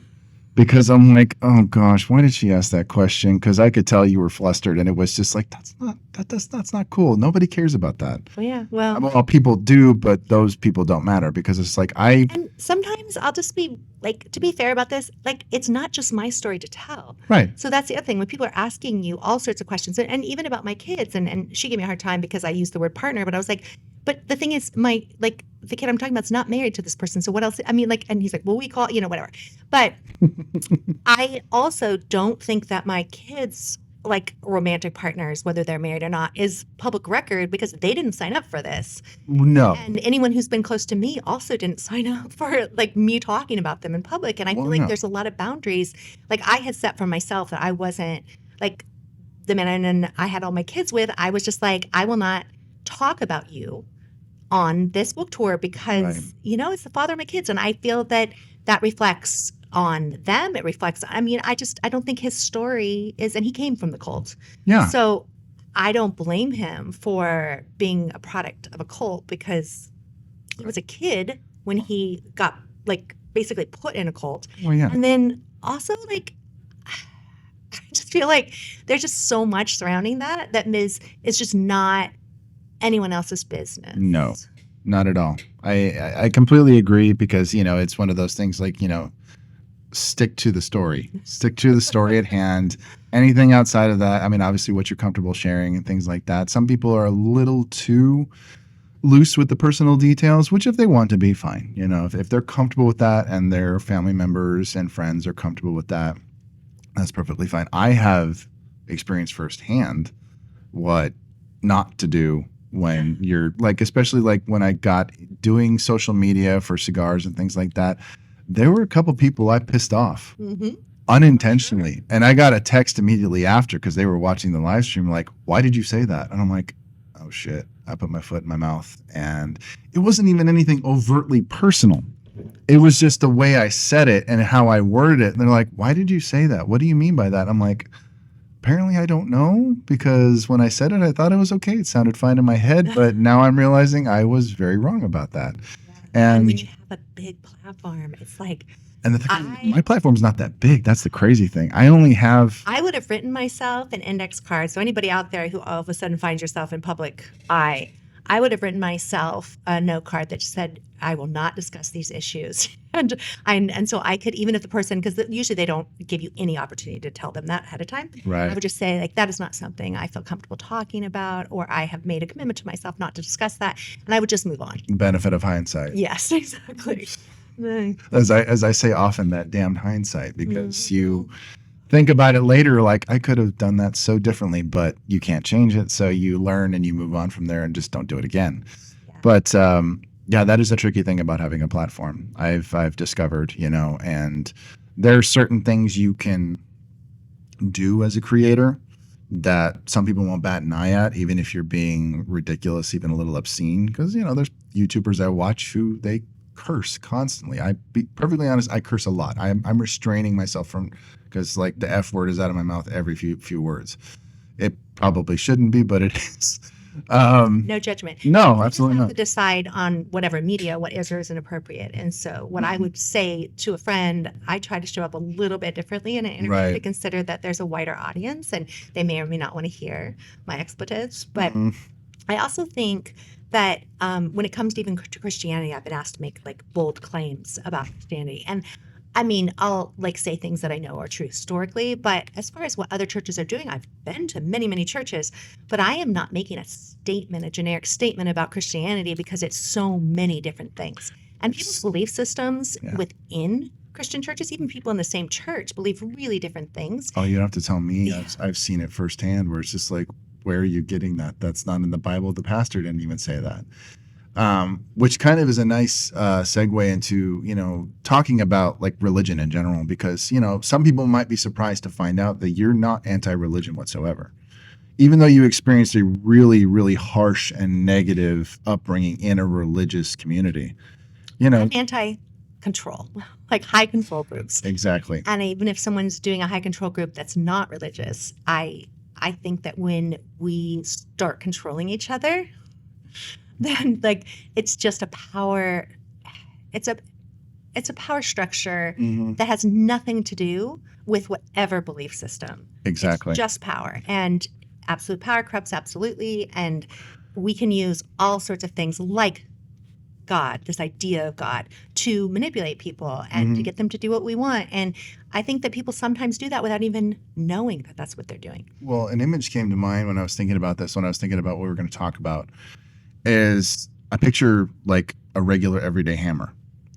because I'm like, oh gosh, why did she ask that question? Because I could tell you were flustered, and it was just like, that's not cool. Nobody cares about that. Well, yeah, well, Well, people do, but those people don't matter because it's like and sometimes I'll just be like, to be fair about this, like, it's not just my story to tell. right. So that's the other thing. When people are asking you all sorts of questions, and even about my kids, and she gave me a hard time because I used the word partner, but I was like, but the thing is, the kid I'm talking about is not married to this person. So what else? I mean, like, and he's like, well, we call, whatever. But I also don't think that my kids, like romantic partners, whether they're married or not, is public record because they didn't sign up for this. No. And anyone who's been close to me also didn't sign up for like me talking about them in public. And I feel like no. there's a lot of boundaries. Like I had set for myself that I wasn't like the man I had all my kids with. I was just like, I will not talk about you on this book tour because, it's the father of my kids. And I feel that that reflects on them. It reflects, I don't think his story is, and he came from the cult. Yeah. So I don't blame him for being a product of a cult because he was a kid when he got like basically put in a cult. Well, yeah. And then also like, I just feel like there's just so much surrounding that is just not anyone else's business. No, not at all. I completely agree because, it's one of those things like, stick to the story at hand. Anything outside of that, obviously what you're comfortable sharing and things like that. Some people are a little too loose with the personal details, which if they want to be, fine. If they're comfortable with that and their family members and friends are comfortable with that, that's perfectly fine. I have experienced firsthand what not to do when you're like, especially like when I got doing social media for cigars and things like that, there were a couple people I pissed off unintentionally. And I got a text immediately after because they were watching the live stream like, why did you say that? And I'm like, oh shit, I put my foot in my mouth. And it wasn't even anything overtly personal. It was just the way I said it and how I worded it. And they're like, why did you say that? What do you mean by that? I'm like, apparently I don't know, because when I said it, I thought it was okay. It sounded fine in my head, but now I'm realizing I was very wrong about that. And when you have a big platform, it's like, and the thing, my platform's not that big. That's the crazy thing. I only have. I would have written myself an index card. So anybody out there who all of a sudden finds yourself in public eye, I would have written myself a note card that said, I will not discuss these issues. And so I could, even if the person, because usually they don't give you any opportunity to tell them that ahead of time. Right. I would just say, like, that is not something I feel comfortable talking about, or I have made a commitment to myself not to discuss that. And I would just move on. Benefit of hindsight. Yes, exactly. As I say often, that damned hindsight, because you think about it later, like, I could have done that so differently, but you can't change it. So you learn and you move on from there and just don't do it again. Yeah. But yeah, that is a tricky thing about having a platform. I've discovered, and there are certain things you can do as a creator that some people won't bat an eye at, even if you're being ridiculous, even a little obscene. Because, there's YouTubers I watch who they curse constantly. I be perfectly honest, I curse a lot. I'm restraining myself from, because like the F word is out of my mouth every few words. It probably shouldn't be, but it is. No judgment. No, absolutely you not. have to decide on whatever media what is or isn't appropriate. And so what I would say to a friend, I try to show up a little bit differently in an interview to consider that there's a wider audience and they may or may not want to hear my expletives. But I also think that when it comes to even to Christianity, I've been asked to make like bold claims about Christianity. And I'll like say things that I know are true historically, but as far as what other churches are doing, I've been to many, many churches, but I am not making a statement, a generic statement about Christianity, because it's so many different things. And people's belief systems within Christian churches, even people in the same church, believe really different things. Oh, you don't have to tell me. Yeah. I've seen it firsthand where it's just like, where are you getting that? That's not in the Bible. The pastor didn't even say that. Which kind of is a nice segue into, talking about like religion in general, because, some people might be surprised to find out that you're not anti-religion whatsoever. Even though you experienced a really, really harsh and negative upbringing in a religious community, I'm anti-control, like high control groups. Exactly. And even if someone's doing a high control group that's not religious, I think that when we start controlling each other, then like it's just a power, it's it's a power structure Mm-hmm. that has nothing to do with whatever belief system. Exactly. It's just power, and absolute power corrupts absolutely. And we can use all sorts of things like God, this idea of God, to manipulate people and to get them to do what we want. And I think that people sometimes do that without even knowing that that's what they're doing. Well, an image came to mind when I was thinking about this, when I was thinking about what we were going to talk about, is I picture like a regular everyday hammer.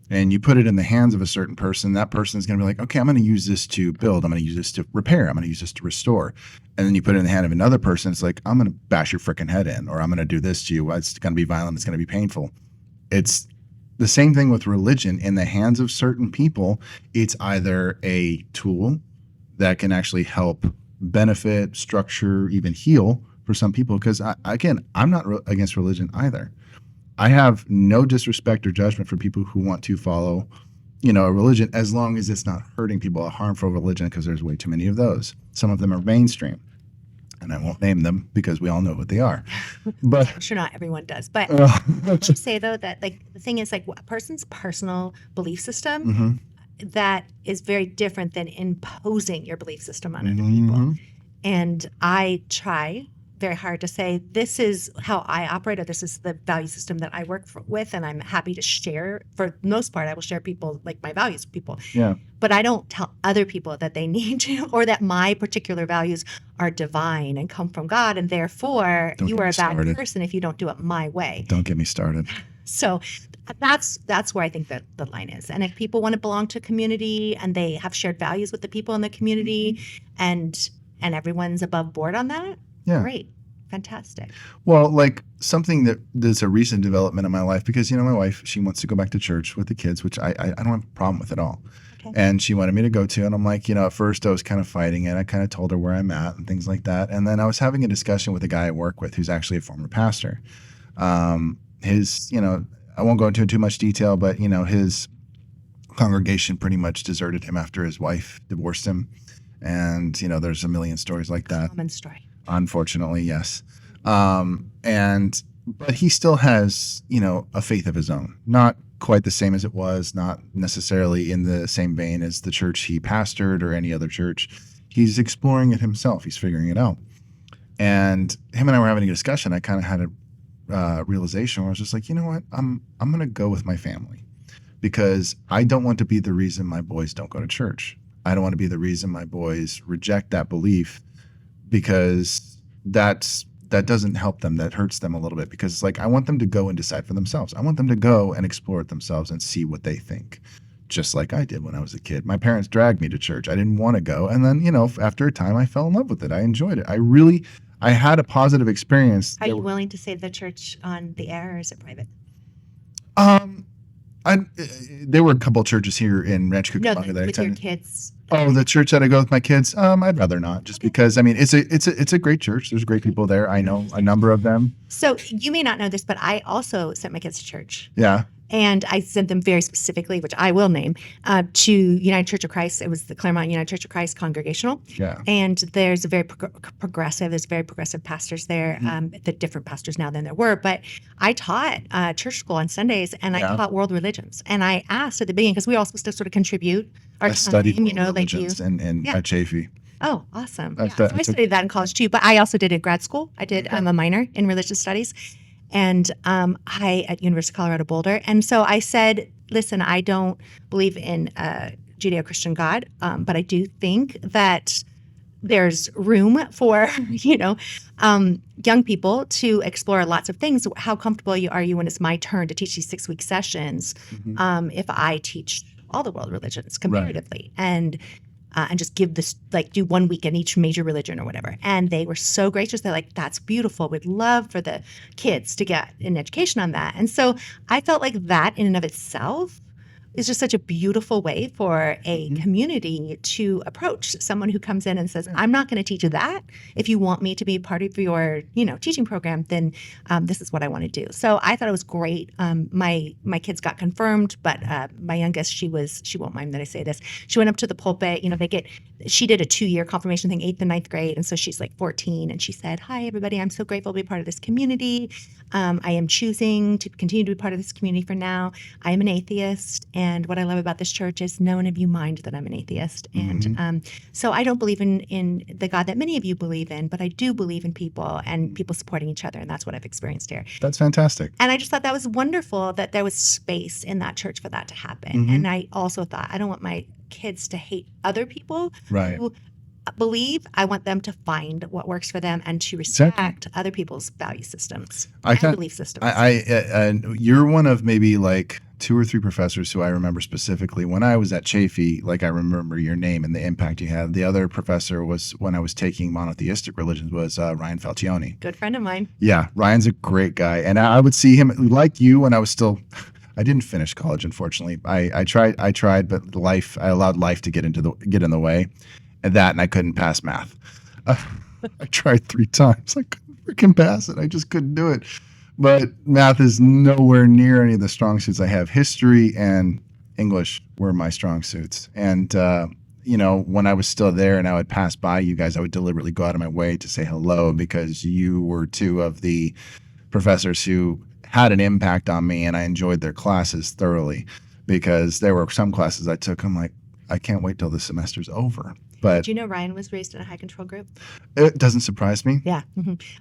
And you put it in the hands of a certain person, that person is going to be like, okay, I'm going to use this to build. I'm going to use this to repair. I'm going to use this to restore. And then you put it in the hand of another person. It's like, I'm going to bash your freaking head in, or I'm going to do this to you. It's going to be violent. It's going to be painful. It's the same thing with religion. In the hands of certain people, it's either a tool that can actually help benefit, structure, even heal for some people. Because again, I'm not against religion either. I have no disrespect or judgment for people who want to follow, a religion, as long as it's not hurting people, a harmful religion, because there's way too many of those. Some of them are mainstream, and I won't name them because we all know what they are. But I'm sure not everyone does. But I would say, though, that like the thing is, like, a person's personal belief system that is very different than imposing your belief system on other people. And I try very hard to say, this is how I operate, or this is the value system that I work with, and I'm happy to share. For the most part, I will share people, like my values with people. Yeah. But I don't tell other people that they need to, or that my particular values are divine and come from God, and therefore you are a bad person if you don't do it my way. Don't get me started. So that's where I think that the line is. And if people want to belong to a community and they have shared values with the people in the community, and everyone's above board on that, great, fantastic. Well, like something that's a recent development in my life, because my wife, she wants to go back to church with the kids, which I don't have a problem with at all. Okay. And she wanted me to go to, and I'm like, at first I was kind of fighting it. I kind of told her where I'm at and things like that. And then I was having a discussion with a guy I work with who's actually a former pastor. His, I won't go into too much detail, but his congregation pretty much deserted him after his wife divorced him. And, there's a million stories like that. Common story. Unfortunately, yes. But he still has, a faith of his own. Not quite the same as it was, not necessarily in the same vein as the church he pastored or any other church. He's exploring it himself. He's figuring it out. And him and I were having a discussion. I kind of had a realization where I was just like, you know what? I'm going to go with my family, because I don't want to be the reason my boys don't go to church. I don't want to be the reason my boys reject that belief, because that doesn't help them. That hurts them a little bit, because it's like, I want them to go and decide for themselves. I want them to go and explore it themselves and see what they think, just like I did when I was a kid. My parents dragged me to church. I didn't want to go. And then, after a time, I fell in love with it. I enjoyed it. I had a positive experience. Are you willing to say the church on the air, or is it private? There were a couple of churches here in Rancho Cucamonga that I attended. With your kids. Oh, the church that I go with my kids. I'd rather not, just because it's a great church. There's great people there. I know a number of them. So you may not know this, but I also sent my kids to church. Yeah. And I sent them very specifically, which I will name, to United Church of Christ. It was the Claremont United Church of Christ Congregational. Yeah. And there's a very progressive. There's very progressive pastors there. The different pastors now than there were. But I taught church school on Sundays, and I taught world religions. And I asked at the beginning, because we all supposed to sort of contribute our time. Studied world religions and at Chafee. Oh, awesome. So I studied that in college too, but I also did it in grad school. I did a minor in religious studies. And I at University of Colorado Boulder. And so I said, listen, I don't believe in Judeo-Christian God, but I do think that there's room for, young people to explore lots of things. How comfortable are you when it's my turn to teach these 6-week sessions if I teach all the world religions comparatively? Right. And just give this, like, do 1 week in each major religion or whatever. And they were so gracious. They're like, that's beautiful. We'd love for the kids to get an education on that. And so I felt like that in and of itself is just such a beautiful way for a community to approach someone who comes in and says, I'm not going to teach you that. If you want me to be part of your, teaching program, then this is what I want to do. So I thought it was great. My kids got confirmed, but my youngest, she won't mind that I say this. She went up to the pulpit. She did a 2-year confirmation thing, 8th and 9th grade. And so she's like 14. And she said, hi, everybody. I'm so grateful to be part of this community. I am choosing to continue to be part of this community for now. I am an atheist, and And what I love about this church is no one of you mind that I'm an atheist. And so I don't believe in the God that many of you believe in, but I do believe in people and people supporting each other. And that's what I've experienced here. That's fantastic. And I just thought that was wonderful that there was space in that church for that to happen. And I also thought, I don't want my kids to hate other people who believe. I want them to find what works for them and to respect other people's value systems and belief systems. You're one of maybe like 2 or 3 professors who I remember specifically. When I was at Chaffey, like I remember your name and the impact you had. The other professor was when I was taking monotheistic religions was Ryan Falcioni. Good friend of mine. Yeah, Ryan's a great guy. And I would see him like you when I was still... I didn't finish college, unfortunately. I tried, but I allowed life to get in the way. And I couldn't pass math. I tried 3 times. I couldn't freaking pass it. I just couldn't do it. But math is nowhere near any of the strong suits I have. History and English were my strong suits. And, when I was still there and I would pass by you guys, I would deliberately go out of my way to say hello because you were 2 of the professors who had an impact on me, and I enjoyed their classes thoroughly because there were some classes I took. I'm like, I can't wait till the semester's over. But do you know Ryan was raised in a high control group? It doesn't surprise me. Yeah.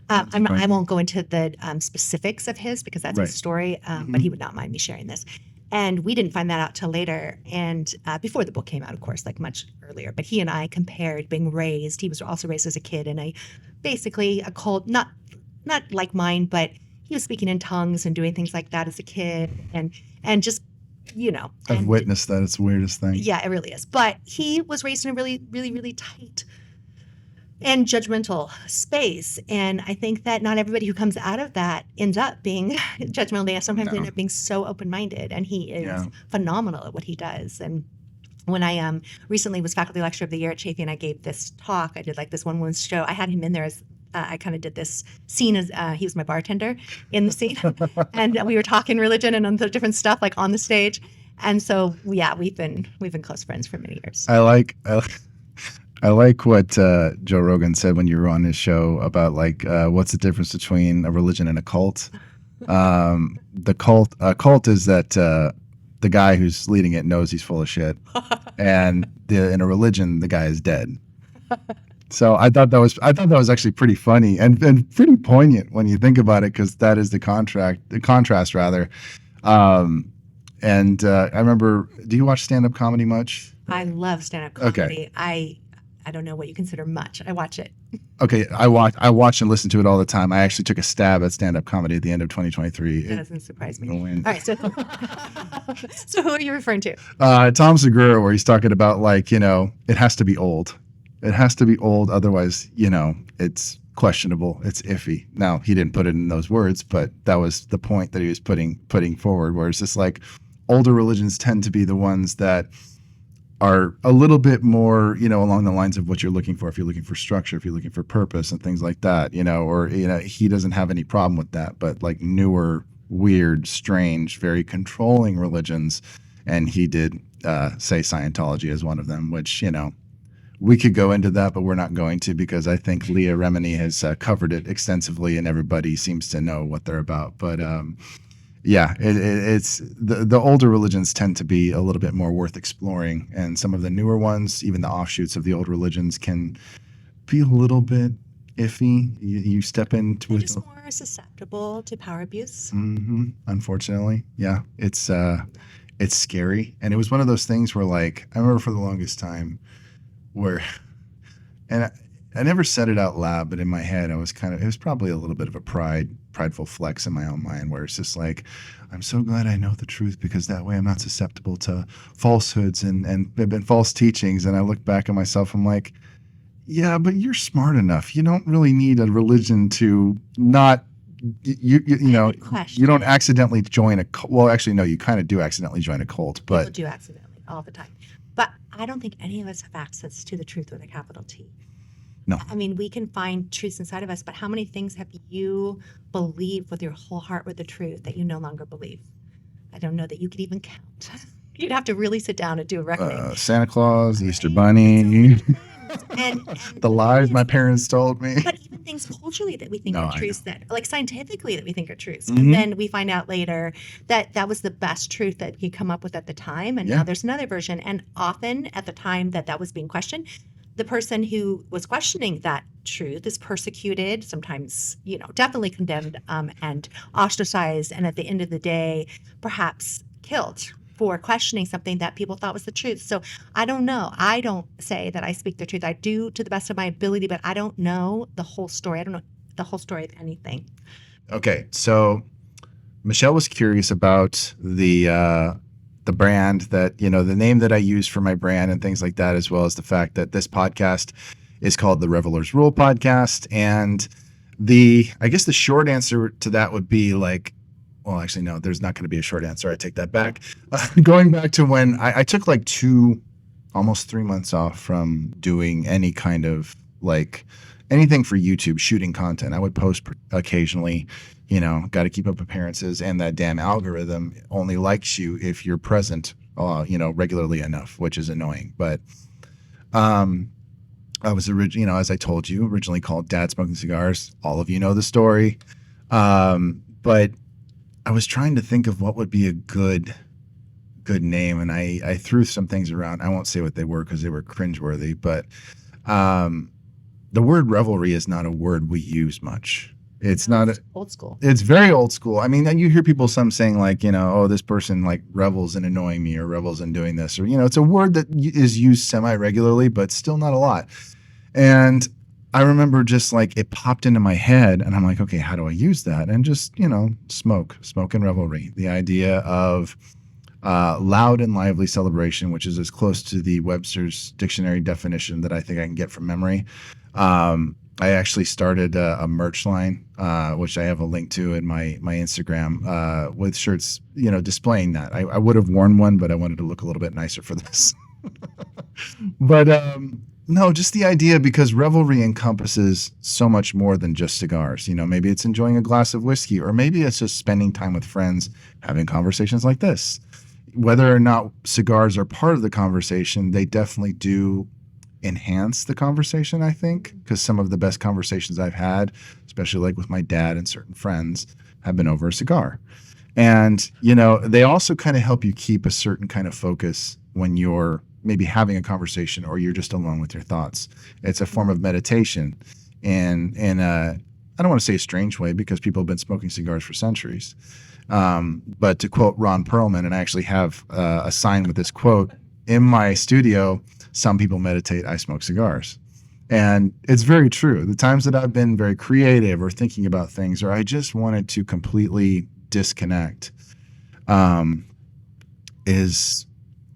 I won't go into the specifics of his because that's his story, but he would not mind me sharing this. And we didn't find that out till later, and before the book came out, of course, like much earlier. But he and I compared being raised. He was also raised as a kid in basically a cult, not like mine, but he was speaking in tongues and doing things like that as a kid, and just. I've witnessed that. It's the weirdest thing. Yeah, it really is. But he was raised in a really, really, really tight and judgmental space. And I think that not everybody who comes out of that ends up being judgmental. They sometimes end up being so open-minded. And he is phenomenal at what he does. And when I recently was faculty lecturer of the year at Chaffey and I gave this talk, I did like this one-woman show. I had him in there as I kind of did this scene as he was my bartender in the scene, and we were talking religion and on the different stuff like on the stage, and so we've been close friends for many years. I like what Joe Rogan said when you were on his show about like what's the difference between a religion and a cult. A cult is that the guy who's leading it knows he's full of shit, and in a religion the guy is dead. So I thought that was actually pretty funny and pretty poignant when you think about it, because that is the contrast rather. And I remember, do you watch stand-up comedy much? I love stand-up comedy. Okay. I don't know what you consider much. I watch it. Okay, I watch and listen to it all the time. I actually took a stab at stand-up comedy at the end of 2023. That doesn't surprise me. All right, so who are you referring to? Tom Cigar, where he's talking about like, it has to be old. It has to be old, otherwise, it's questionable. It's iffy. Now, he didn't put it in those words, but that was the point that he was putting forward, where it's just like older religions tend to be the ones that are a little bit more, along the lines of what you're looking for. If you're looking for structure, if you're looking for purpose and things like that, or, he doesn't have any problem with that. But like newer, weird, strange, very controlling religions, and he did say Scientology as one of them, which, we could go into that, but we're not going to, because I think Leah Remini has covered it extensively and everybody seems to know what they're about. But it's the older religions tend to be a little bit more worth exploring, and some of the newer ones, even the offshoots of the old religions, can be a little bit iffy. You step into it. They're just more susceptible to power abuse. Mm-hmm. Unfortunately, yeah, it's scary, and it was one of those things where, like, I remember for the longest time, where, and I never said it out loud, but in my head, it was probably a little bit of a prideful flex in my own mind, where it's just like, I'm so glad I know the truth, because that way I'm not susceptible to falsehoods and false teachings. And I look back at myself, I'm like, yeah, but you're smart enough. You don't really need a religion to not, you don't accidentally join a cult. Well, actually, no, you kind of do accidentally join a cult. But people do accidentally all the time. But I don't think any of us have access to the truth with a capital T. No. I mean, we can find truths inside of us, but how many things have you believed with your whole heart with the truth that you no longer believe? I don't know that you could even count. You'd have to really sit down and do a reckoning. Santa Claus, right? Easter Bunny, and the lies my parents told me. But even things culturally that we think No, are I truths, know. that, like, scientifically, that we think are truths. Mhm. And then we find out later that that was the best truth that he come up with at the time. And Yeah. now there's another version. And often at the time that that was being questioned, the person who was questioning that truth is persecuted, sometimes, you know, definitely condemned, and ostracized. And at the end of the day, perhaps killed for questioning something that people thought was the truth. So I don't know. I don't say that I speak the truth. I do to the best of my ability, but I don't know the whole story. I don't know the whole story of anything. Okay, so Michelle was curious about the brand that, you know, the name that I use for my brand and things like that, as well as the fact that this podcast is called the Revelers Rule Podcast. And I guess the short answer to that would be like, well, actually, no, there's not going to be a short answer. I take that back. Going back to when I took like almost 3 months off from doing any kind of like anything for YouTube, shooting content. I would post occasionally, you know, got to keep up appearances, and that damn algorithm only likes you if you're present, you know, regularly enough, which is annoying. But I was originally, you know, as I told you, originally called Dad Smoking Cigars. All of you know the story. But I was trying to think of what would be a good name, and I threw some things around. I won't say what they were because they were cringeworthy, but the word revelry is not a word we use much. It's not old school. It's very old school. I mean, you hear people some saying like, you know, oh, this person like revels in annoying me or revels in doing this, or, you know, it's a word that is used semi-regularly, but still not a lot. And I remember just like it popped into my head, and I'm like, okay, how do I use that? And just, you know, smoke and revelry. The idea of loud and lively celebration, which is as close to the Webster's dictionary definition that I think I can get from memory. I actually started a merch line, which I have a link to in my Instagram, with shirts, you know, displaying that. I would have worn one, but I wanted to look a little bit nicer for this. But no, just the idea, because revelry encompasses so much more than just cigars. You know, maybe it's enjoying a glass of whiskey, or maybe it's just spending time with friends, having conversations like this. Whether or not cigars are part of the conversation, they definitely do enhance the conversation, I think, because some of the best conversations I've had, especially like with my dad and certain friends, have been over a cigar. And, you know, they also kind of help you keep a certain kind of focus when you're maybe having a conversation or you're just alone with your thoughts. It's a form of meditation in a, I don't want to say a strange way, because people have been smoking cigars for centuries. But to quote Ron Perlman, and I actually have a sign with this quote in my studio, some people meditate, I smoke cigars. And it's very true. The times that I've been very creative or thinking about things, or I just wanted to completely disconnect, is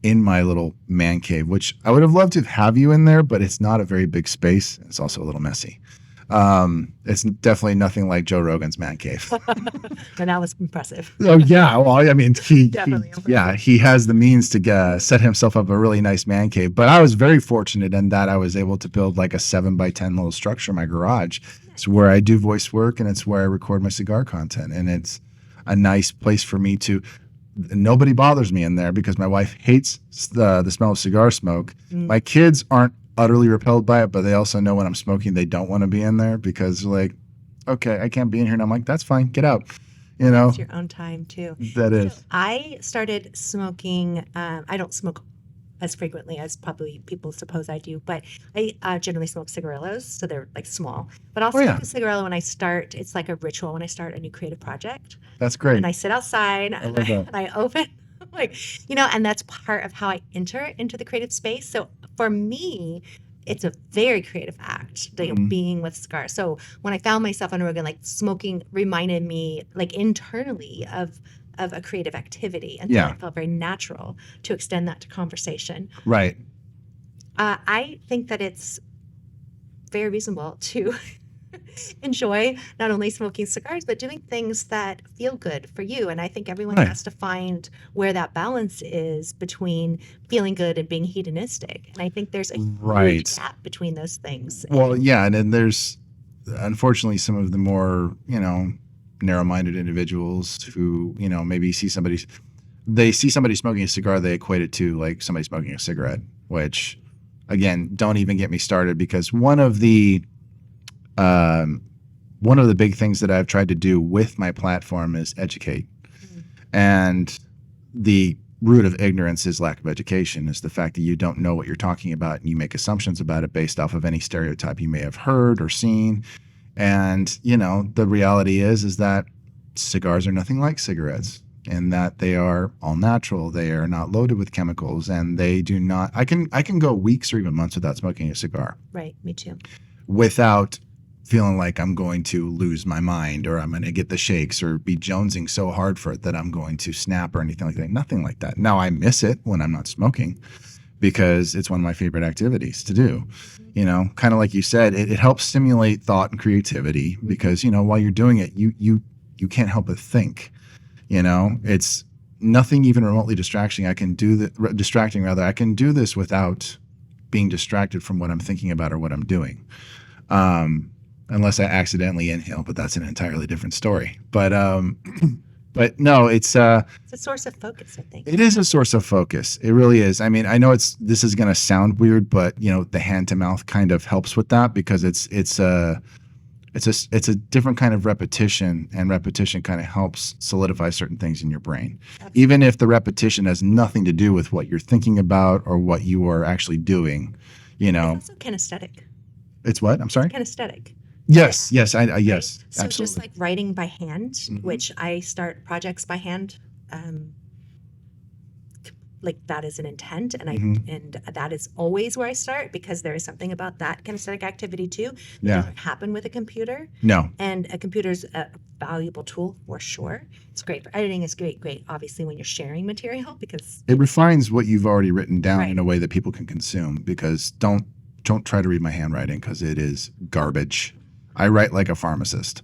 in my little man cave, which I would have loved to have you in there, but it's not a very big space. It's also a little messy. It's definitely nothing like Joe Rogan's man cave. And that was impressive. Oh yeah, well, I mean, he has the means to set himself up a really nice man cave. But I was very fortunate in that I was able to build like a 7x10 little structure in my garage. It's where I do voice work, and it's where I record my cigar content, and it's a nice place for me to. Nobody bothers me in there because my wife hates the smell of cigar smoke. My kids aren't utterly repelled by it, but they also know when I'm smoking, they don't want to be in there because they're like, okay, I can't be in here. And I'm like, that's fine. Get out. You know, it's your own time too. That is. So I started smoking. I don't smoke as frequently as probably people suppose I do, but I generally smoke cigarillos, so they're like small. But I'll smoke a cigarillo when I start. It's like a ritual when I start a new creative project. That's great. And I sit outside and I open, like, you know, and that's part of how I enter into the creative space. So for me, it's a very creative act, like being with cigars. So when I found myself on Rogan, like smoking reminded me like internally of a creative activity. And so it felt very natural to extend that to conversation. Right. I think that it's very reasonable to enjoy not only smoking cigars, but doing things that feel good for you. And I think everyone has to find where that balance is between feeling good and being hedonistic. And I think there's a huge gap between those things. Well, yeah. And then there's, unfortunately, some of the more, you know, narrow-minded individuals who, you know, maybe see somebody smoking a cigar, they equate it to like somebody smoking a cigarette, which, again, don't even get me started, because one of the one of the big things that I've tried to do with my platform is educate. And the root of ignorance is lack of education, is the fact that you don't know what you're talking about and you make assumptions about it based off of any stereotype you may have heard or seen. And, you know, the reality is that cigars are nothing like cigarettes, and that they are all natural. They are not loaded with chemicals, and they do not, I can go weeks or even months without smoking a cigar. Right. Me too. Without feeling like I'm going to lose my mind, or I'm going to get the shakes, or be jonesing so hard for it that I'm going to snap or anything like that. Nothing like that. Now, I miss it when I'm not smoking because it's one of my favorite activities to do. You know, kind of like you said, it helps stimulate thought and creativity because, you know, while you're doing it, you can't help but think. You know, it's nothing even remotely distracting. I can do I can do this without being distracted from what I'm thinking about or what I'm doing. Unless I accidentally inhale, but that's an entirely different story. But no, it's a source of focus, I think. It is a source of focus. It really is. I mean, I know this is going to sound weird, but you know, the hand to mouth kind of helps with that because it's a different kind of repetition, and repetition kind of helps solidify certain things in your brain. Absolutely. Even if the repetition has nothing to do with what you're thinking about or what you are actually doing, you know. It's also kinesthetic. It's what? I'm sorry? It's kinesthetic. Yes, yes, yes, so absolutely. Just like writing by hand, which I start projects by hand, like that is an intent, and and that is always where I start because there is something about that kinesthetic activity too that doesn't happen with a computer. No. And a computer's a valuable tool for sure. It's great for editing. It's great, obviously when you're sharing material because it refines what you've already written down in a way that people can consume. Because don't try to read my handwriting because it is garbage. I write like a pharmacist.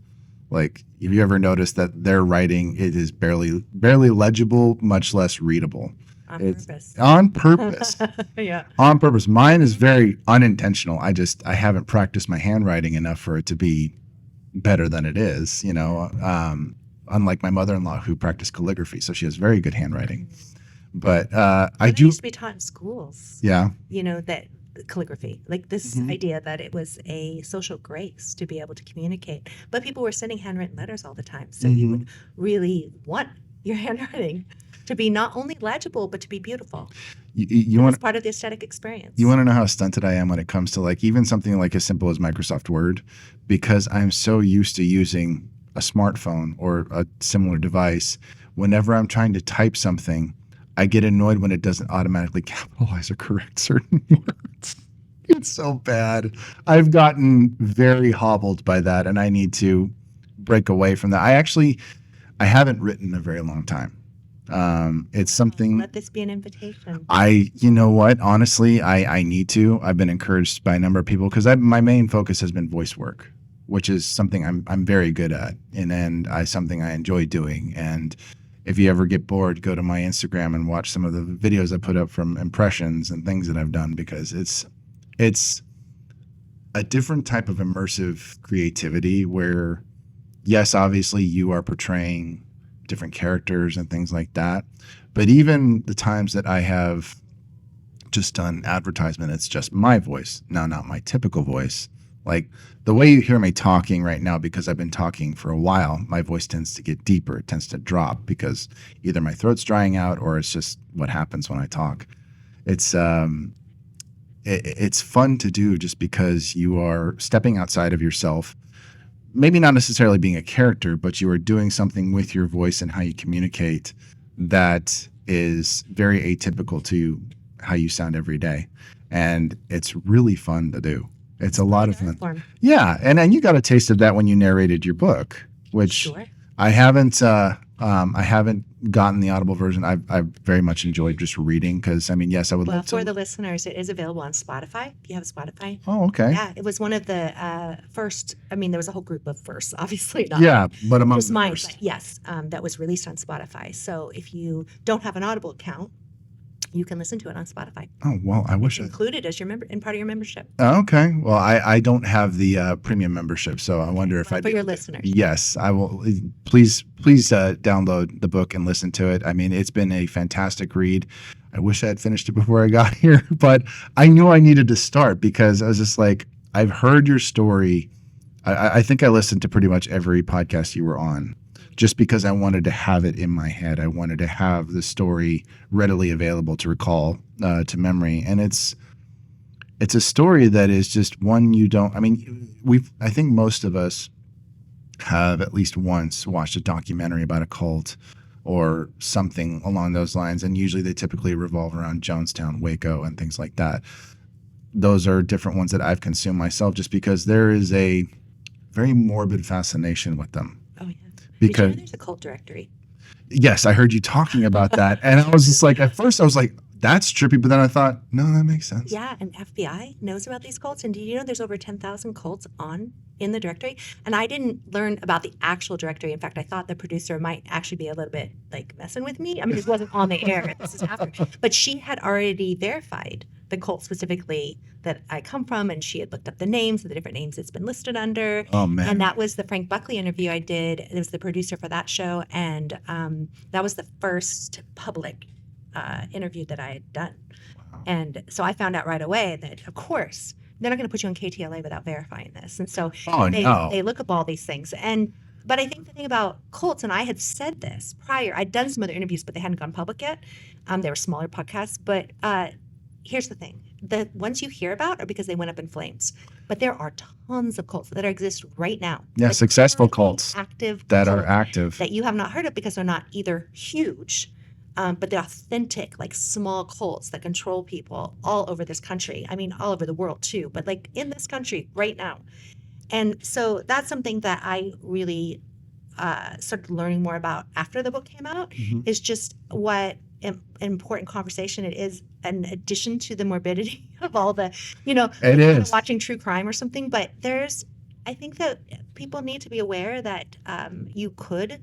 Like, have you ever noticed that their writing, it is barely legible, much less readable? Purpose. On purpose. Yeah. On purpose. Mine is very unintentional. I haven't practiced my handwriting enough for it to be better than it is, you know. Unlike my mother-in-law who practiced calligraphy, so she has very good handwriting. But I do used to be taught in schools. Yeah. You know, that calligraphy, like this idea that it was a social grace to be able to communicate. But people were sending handwritten letters all the time. So you would really want your handwriting to be not only legible, but to be beautiful. You want part of the aesthetic experience. You want to know how stunted I am when it comes to like even something like as simple as Microsoft Word, because I'm so used to using a smartphone or a similar device. Whenever I'm trying to type something, I get annoyed when it doesn't automatically capitalize or correct certain words. It's so bad. I've gotten very hobbled by that, and I need to break away from that. I haven't written in a very long time. It's something. Let this be an invitation. You know what? Honestly, I need to. I've been encouraged by a number of people because my main focus has been voice work, which is something I'm very good at, and something I enjoy doing. And if you ever get bored, go to my Instagram and watch some of the videos I put up from impressions and things that I've done, because it's a different type of immersive creativity where, yes, obviously you are portraying different characters and things like that. But even the times that I have just done advertisement, it's just my voice. Now, not my typical voice. Like the way you hear me talking right now, because I've been talking for a while, my voice tends to get deeper. It tends to drop because either my throat's drying out or it's just what happens when I talk. It's fun to do just because you are stepping outside of yourself. Maybe not necessarily being a character, but you are doing something with your voice and how you communicate that is very atypical to how you sound every day. And it's really fun to do. It's a lot of fun. Yeah. And you got a taste of that when you narrated your book, which I haven't gotten the Audible version. I've very much enjoyed just reading because, I mean, yes, I would love to. For the listeners, it is available on Spotify. You have a Spotify? Oh, okay. Yeah, it was one of the first. I mean, there was a whole group of firsts, obviously. Not but among just the mine, first. but yes, that was released on Spotify. So if you don't have an Audible account, you can listen to it on Spotify. Oh, well, I wish included as your member in part of your membership. Oh, okay. Well, I don't have the premium membership, so I wonder if for your listeners. Yes, I will. Please download the book and listen to it. I mean, it's been a fantastic read. I wish I had finished it before I got here, but I knew I needed to start because I was just like, I've heard your story I think I listened to pretty much every podcast you were on, just because I wanted to have it in my head. I wanted to have the story readily available to recall to memory, and it's a story that is just one you don't. I mean, I think most of us have at least once watched a documentary about a cult or something along those lines, and usually they typically revolve around Jonestown, Waco, and things like that. Those are different ones that I've consumed myself, just because there is a very morbid fascination with them. Oh yeah. Because did you know there's a cult directory? Yes, I heard you talking about that, and I was just like, at first I was like, that's trippy, but then I thought, no, that makes sense. Yeah, and FBI knows about these cults. And do you know there's over 10,000 cults in the directory? And I didn't learn about the actual directory. In fact, I thought the producer might actually be a little bit like messing with me. I mean, this wasn't on the air. This is after. But she had already verified the cult specifically that I come from, and she had looked up the names of the different names it's been listed under. Oh, man. And that was the Frank Buckley interview I did. It was the producer for that show. And that was the first public interview that I had done. Wow. And so I found out right away that, of course, they're not going to put you on KTLA without verifying this. And so they look up all these things. But I think the thing about cults, and I had said this prior, I'd done some other interviews, but they hadn't gone public yet. They were smaller podcasts. But here's the thing. The ones you hear about are because they went up in flames. But there are tons of cults that exist right now. Yeah, successful cults active that are active. That you have not heard of because they're not either huge, but they're authentic, like small cults that control people all over this country. I mean, all over the world too, but like in this country right now. And so that's something that I really started learning more about after the book came out, is just what an important conversation it is, in addition to the morbidity of all the, it is watching true crime or something. But I think that people need to be aware that you could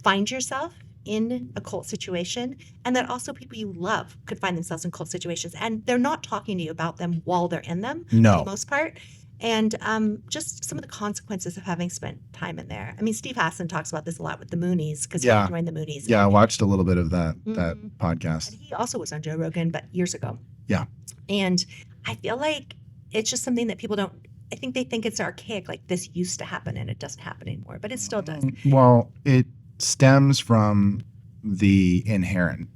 find yourself in a cult situation, and that also people you love could find themselves in cult situations, and they're not talking to you about them while they're in them, for the most part. And just some of the consequences of having spent time in there. I mean, Steve Hassan talks about this a lot with the Moonies, because he joined the Moonies. Yeah, I watched a little bit of that podcast. And he also was on Joe Rogan, but years ago. Yeah. And I feel like it's just something that people don't, I think they think it's archaic, like this used to happen and it doesn't happen anymore, but it still does. Well, it stems from the inherent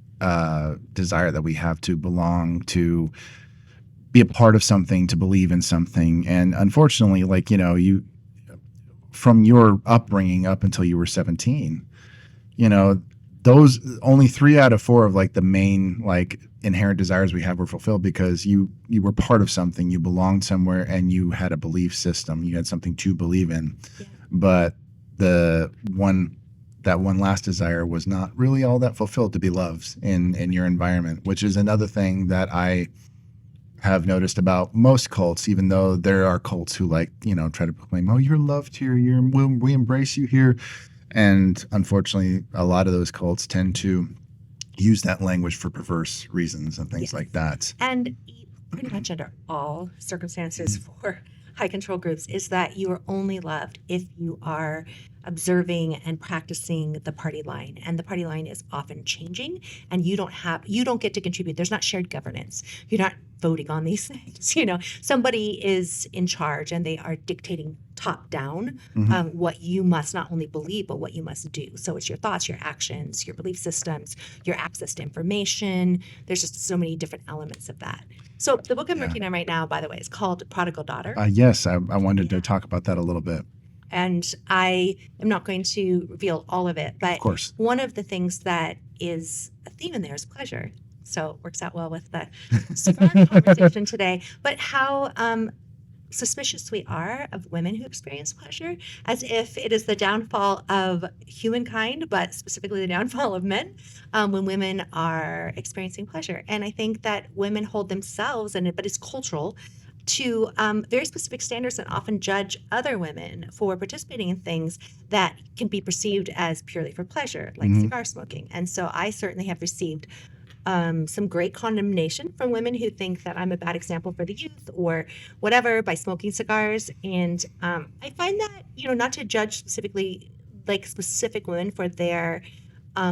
desire that we have to belong, to be a part of something, to believe in something. And unfortunately, like, you, from your upbringing up until you were 17, those only 3 out of 4 of like the main like inherent desires we have were fulfilled, because you were part of something, you belonged somewhere, and you had a belief system, you had something to believe in. Yeah. But that one last desire was not really all that fulfilled, to be loved in your environment, which is another thing that I have noticed about most cults, even though there are cults who try to proclaim, oh, you're loved here, we embrace you here. And unfortunately, a lot of those cults tend to use that language for perverse reasons and things like that. And pretty much under all circumstances for high control groups is that you are only loved if you are observing and practicing the party line. And the party line is often changing, and you don't get to contribute. There's not shared governance. You're not voting on these things. Somebody is in charge, and they are dictating top down what you must not only believe, but what you must do. So it's your thoughts, your actions, your belief systems, your access to information. There's just so many different elements of that. So the book I'm working on right now, by the way, is called Prodigal Daughter. Yes, I wanted to talk about that a little bit. And I am not going to reveal all of it, but one of the things that is a theme in there is pleasure. So it works out well with the cigar conversation today. But how suspicious we are of women who experience pleasure, as if it is the downfall of humankind, but specifically the downfall of men, when women are experiencing pleasure. And I think that women hold themselves, but it's cultural, to very specific standards, and often judge other women for participating in things that can be perceived as purely for pleasure, like cigar smoking. And so I certainly have received some great condemnation from women who think that I'm a bad example for the youth or whatever by smoking cigars. And I find that, not to judge specifically like specific women for their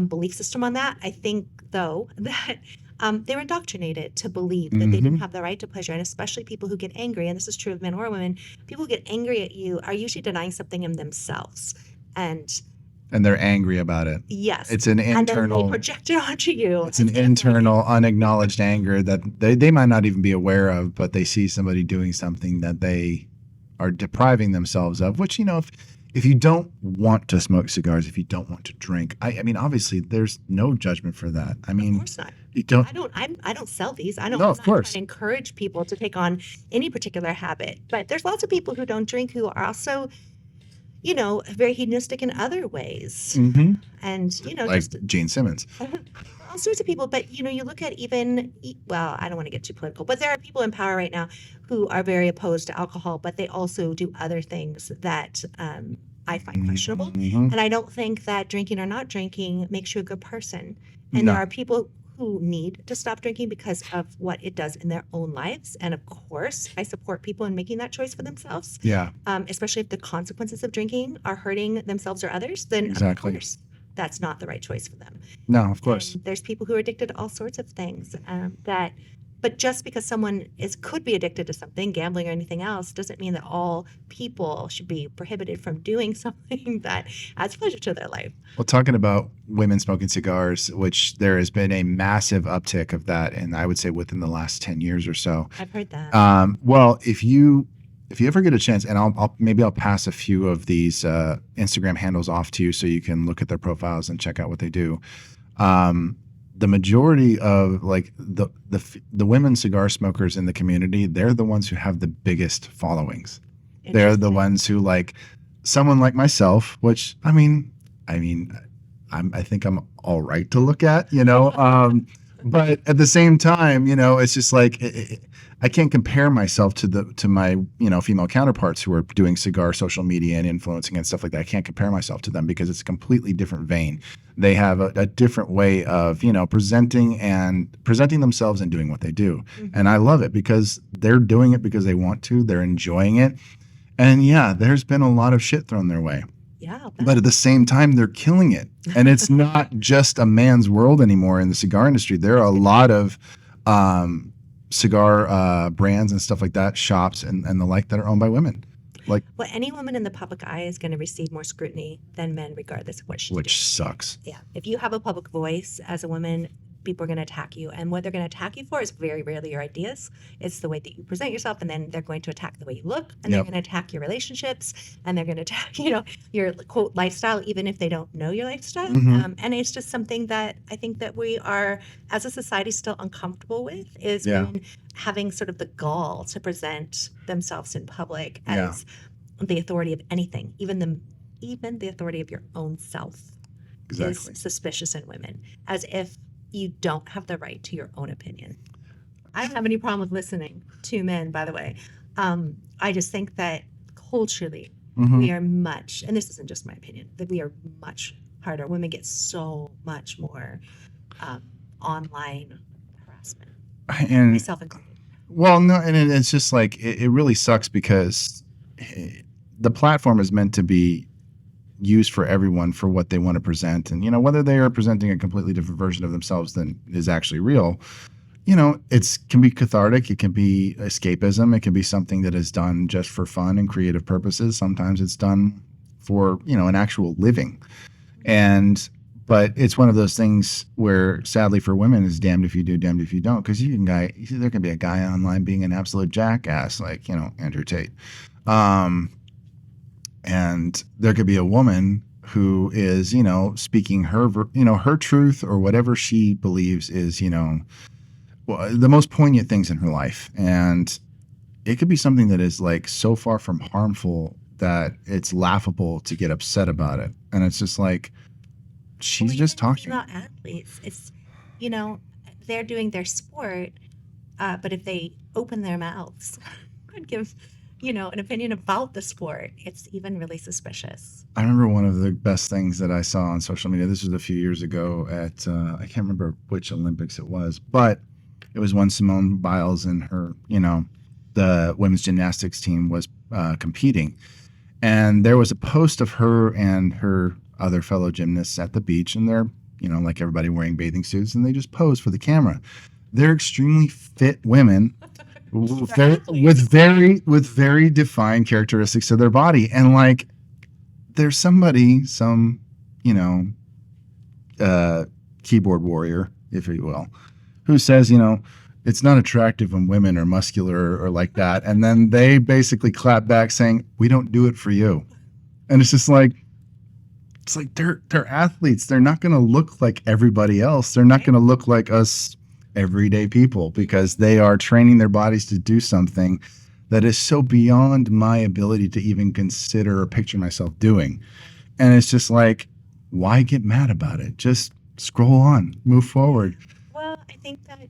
belief system on that. I think, though, that they were indoctrinated to believe that they didn't have the right to pleasure. And especially people who get angry, and this is true of men or women, people who get angry at you are usually denying something in themselves. And they're angry about it. yes. It's an internal. And then they project it onto you. It's an internal, unacknowledged anger that they might not even be aware of, but they see somebody doing something that they are depriving themselves of, which, if you don't want to smoke cigars, if you don't want to drink, I mean, obviously there's no judgment for that. I mean, of course not. You don't. I don't sell these. I'm of not course. trying to encourage people to take on any particular habit, but there's lots of people who don't drink who are also, very hedonistic in other ways. And, like just Gene Simmons. All sorts of people. But, you look at I don't want to get too political, but there are people in power right now who are very opposed to alcohol, but they also do other things that I find questionable. And I don't think that drinking or not drinking makes you a good person. And there are people who need to stop drinking because of what it does in their own lives. And of course, I support people in making that choice for themselves. Yeah. Especially if the consequences of drinking are hurting themselves or others, then exactly. Of course that's not the right choice for them. No, of course. And there's people who are addicted to all sorts of things but just because someone could be addicted to something, gambling or anything else, doesn't mean that all people should be prohibited from doing something that adds pleasure to their life. Well, talking about women smoking cigars, which there has been a massive uptick of that, and I would say within the last 10 years or so. I've heard that. Well, if you ever get a chance, and I'll pass a few of these Instagram handles off to you so you can look at their profiles and check out what they do. The majority of like the women cigar smokers in the community, they're the ones who have the biggest followings. They're the ones who, like someone like myself, which I think I'm all right to look at, but at the same time, it's just like I can't compare myself to my female counterparts who are doing cigar social media and influencing and stuff like that. I can't compare myself to them because it's a completely different vein. They have a different way of presenting themselves and doing what they do, and I love it because they're doing it because they want to. They're enjoying it, and yeah, there's been a lot of shit thrown their way. Yeah, but at the same time, they're killing it, and it's not just a man's world anymore in the cigar industry. There are a lot of cigar brands and stuff like that, shops and the like that are owned by women. Well, any woman in the public eye is going to receive more scrutiny than men, regardless of what she's doing. Which sucks. Yeah. If you have a public voice as a woman, people are going to attack you. And what they're going to attack you for is very rarely your ideas. It's the way that you present yourself, and then they're going to attack the way you look, and they're going to attack your relationships, and they're going to attack, your quote lifestyle, even if they don't know your lifestyle. And it's just something that I think that we are, as a society, still uncomfortable with, is women having sort of the gall to present themselves in public as the authority of anything, even the authority of your own self is suspicious in women, as if you don't have the right to your own opinion. I don't have any problem with listening to men, by the way. I just think that culturally we are much, and this isn't just my opinion, that we are much harder. Women get so much more online harassment, and myself included. Well, no, and it's just like it really sucks because the platform is meant to be used for everyone for what they want to present, and whether they are presenting a completely different version of themselves than is actually real, it can be cathartic, it can be escapism, it can be something that is done just for fun and creative purposes. Sometimes it's done for an actual living, but it's one of those things where sadly for women is damned if you do, damned if you don't, because there can be a guy online being an absolute jackass like Andrew Tate. And there could be a woman who is, speaking her truth or whatever she believes is, the most poignant things in her life. And it could be something that is like so far from harmful that it's laughable to get upset about it. And it's just like, she's just talking. Female athletes, it's, they're doing their sport, but if they open their mouths and give an opinion about the sport, it's even really suspicious. I remember one of the best things that I saw on social media. This was a few years ago at, I can't remember which Olympics it was, but it was when Simone Biles and her, the women's gymnastics team was competing. And there was a post of her and her other fellow gymnasts at the beach, and they're like everybody wearing bathing suits, and they just pose for the camera. They're extremely fit women with very defined characteristics of their body. And like, there's some keyboard warrior, if you will, who says, it's not attractive when women are muscular or like that. And then they basically clap back saying, we don't do it for you. And it's just like, they're athletes. They're not going to look like everybody else. They're not going to look like us everyday people, because they are training their bodies to do something that is so beyond my ability to even consider or picture myself doing. And it's just like, why get mad about it? Just scroll on, move forward. Well, I think that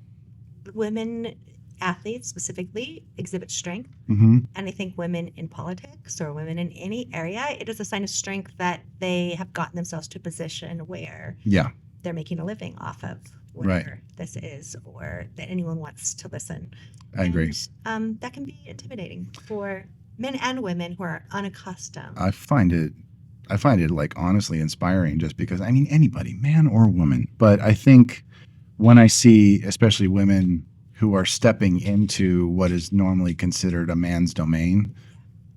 women athletes specifically exhibit strength. Mm-hmm. And I think women in politics or women in any area, it is a sign of strength that they have gotten themselves to a position where they're making a living off of whatever this is, or that anyone wants to listen. I agree. That can be intimidating for men and women who are unaccustomed. I find it like honestly inspiring, just because, I mean, anybody, man or woman. But I think when I see especially women who are stepping into what is normally considered a man's domain,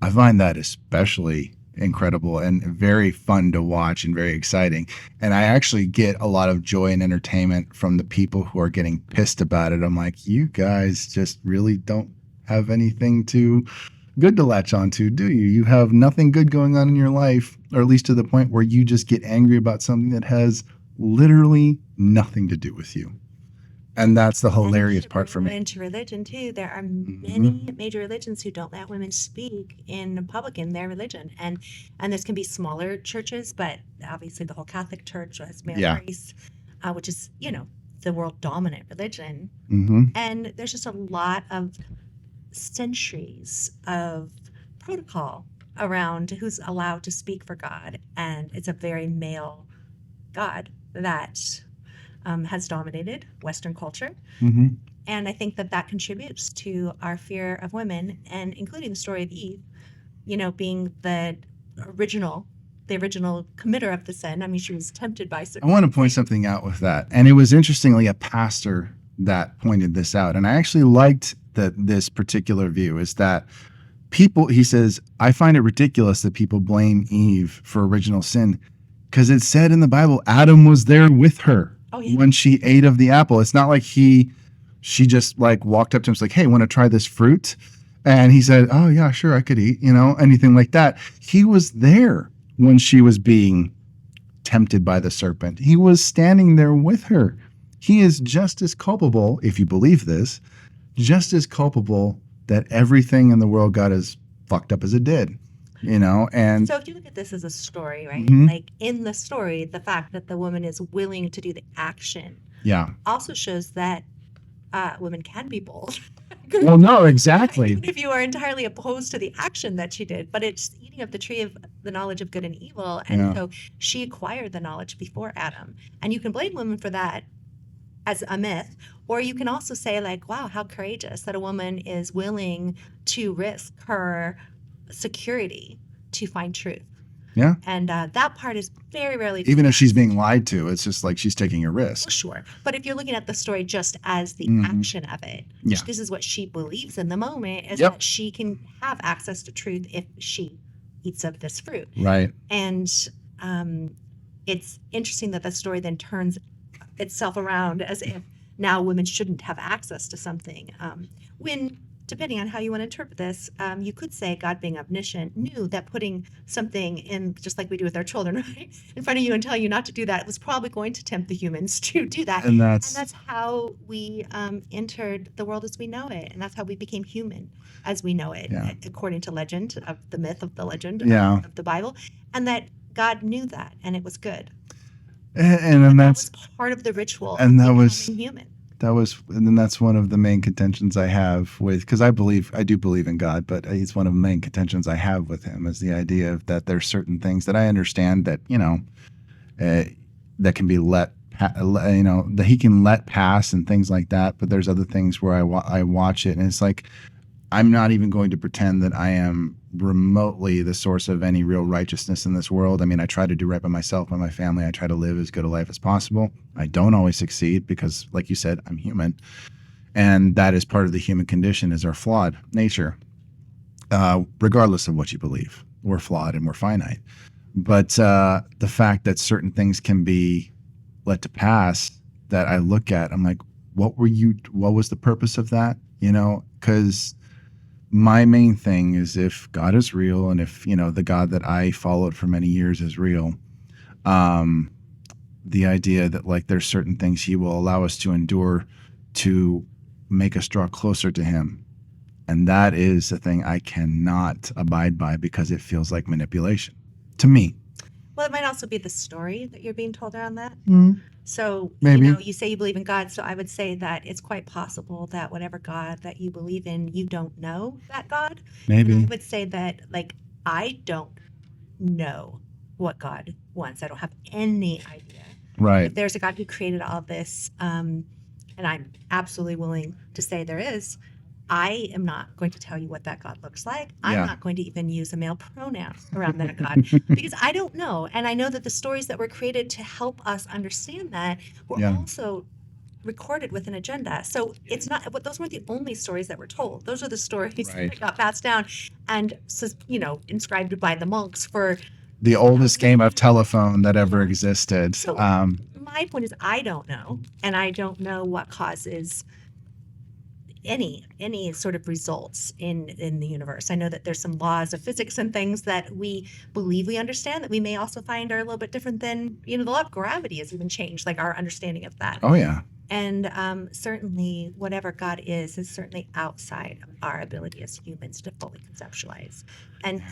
I find that especially incredible and very fun to watch and very exciting. And I actually get a lot of joy and entertainment from the people who are getting pissed about it. I'm like, you guys just really don't have anything good to latch onto, do you? You have nothing good going on in your life, or at least to the point where you just get angry about something that has literally nothing to do with you. And that's the hilarious part for me. Into religion too, there are many major religions who don't let women speak in public in their religion, and this can be smaller churches, but obviously the whole Catholic Church has male grace, which is the world dominant religion, and there's just a lot of centuries of protocol around who's allowed to speak for God, and it's a very male God that has dominated Western culture. And I think that contributes to our fear of women, and including the story of Eve, being the original committer of the sin. I mean, she was tempted by certain. I want to point something out with that. And it was interestingly a pastor that pointed this out. And I actually liked this particular view, is that he says, I find it ridiculous that people blame Eve for original sin, because it said in the Bible, Adam was there with her. When she ate of the apple. It's not like she just like walked up to him and was like, hey, want to try this fruit? And he said, oh yeah, sure, I could eat, anything like that. He was there when she was being tempted by the serpent. He was standing there with her. He is just as culpable, if you believe this, just as culpable that everything in the world got as fucked up as it did. And so if you look at this as a story, right? Like in the story, the fact that the woman is willing to do the action also shows that women can be bold. Well, no, exactly. Even if you are entirely opposed to the action that she did, but it's eating of the tree of the knowledge of good and evil. And so she acquired the knowledge before Adam. And you can blame women for that as a myth, or you can also say like, wow, how courageous that a woman is willing to risk her security to find truth. Yeah. And that part is very rarely even if she's being lied to, it's just like she's taking a risk. Well, sure. But if you're looking at the story just as the action of it, this is what she believes in the moment, is that she can have access to truth if she eats of this fruit. Right. And it's interesting that the story then turns itself around as if now women shouldn't have access to something. When depending on how you want to interpret this, you could say God, being omniscient, knew that putting something in, just like we do with our children, right, in front of you and telling you not to do that was probably going to tempt the humans to do that. And that's how we entered the world as we know it. And that's how we became human as we know it, according to legend of the myth of the legend of the Bible. And that God knew that, and it was good. And that was part of the ritual and of that becoming was human. And then that's one of the main contentions I have with, because I do believe in God, but it's one of the main contentions I have with him, is the idea of that there's certain things that I understand that, that can be that he can let pass and things like that. But there's other things where I watch it and it's like, I'm not even going to pretend that I am remotely the source of any real righteousness in this world. I mean, I try to do right by myself and my family. I try to live as good a life as possible. I don't always succeed because, like you said, I'm human. And that is part of the human condition, is our flawed nature. Regardless of what you believe, we're flawed and we're finite. But the fact that certain things can be let to pass that I look at, I'm like, what was the purpose of that? Because my main thing is, if God is real, and if, the God that I followed for many years is real, the idea that like there's certain things he will allow us to endure to make us draw closer to him. And that is the thing I cannot abide by, because it feels like manipulation to me. Well, it might also be the story that you're being told around that. So, Maybe. You say you believe in God. So I would say that it's quite possible that whatever God that you believe in, you don't know that God. Maybe. And I would say that, like, I don't know what God wants. I don't have any idea. Right. If there's a God who created all this, and I'm absolutely willing to say there is, I am not going to tell you what that God looks like. I'm not going to even use a male pronoun around that God, because I don't know. And I know that the stories that were created to help us understand that were also recorded with an agenda. So it's not, but those weren't the only stories that were told. Those are the stories that got passed down and, inscribed by the monks for the oldest game of telephone that ever existed. So my point is, I don't know, and I don't know what causes any sort of results in the universe. I know that there's some laws of physics and things that we believe we understand that we may also find are a little bit different than, the law of gravity has even changed, like our understanding of that. Oh yeah. And certainly whatever God is certainly outside of our ability as humans to fully conceptualize. And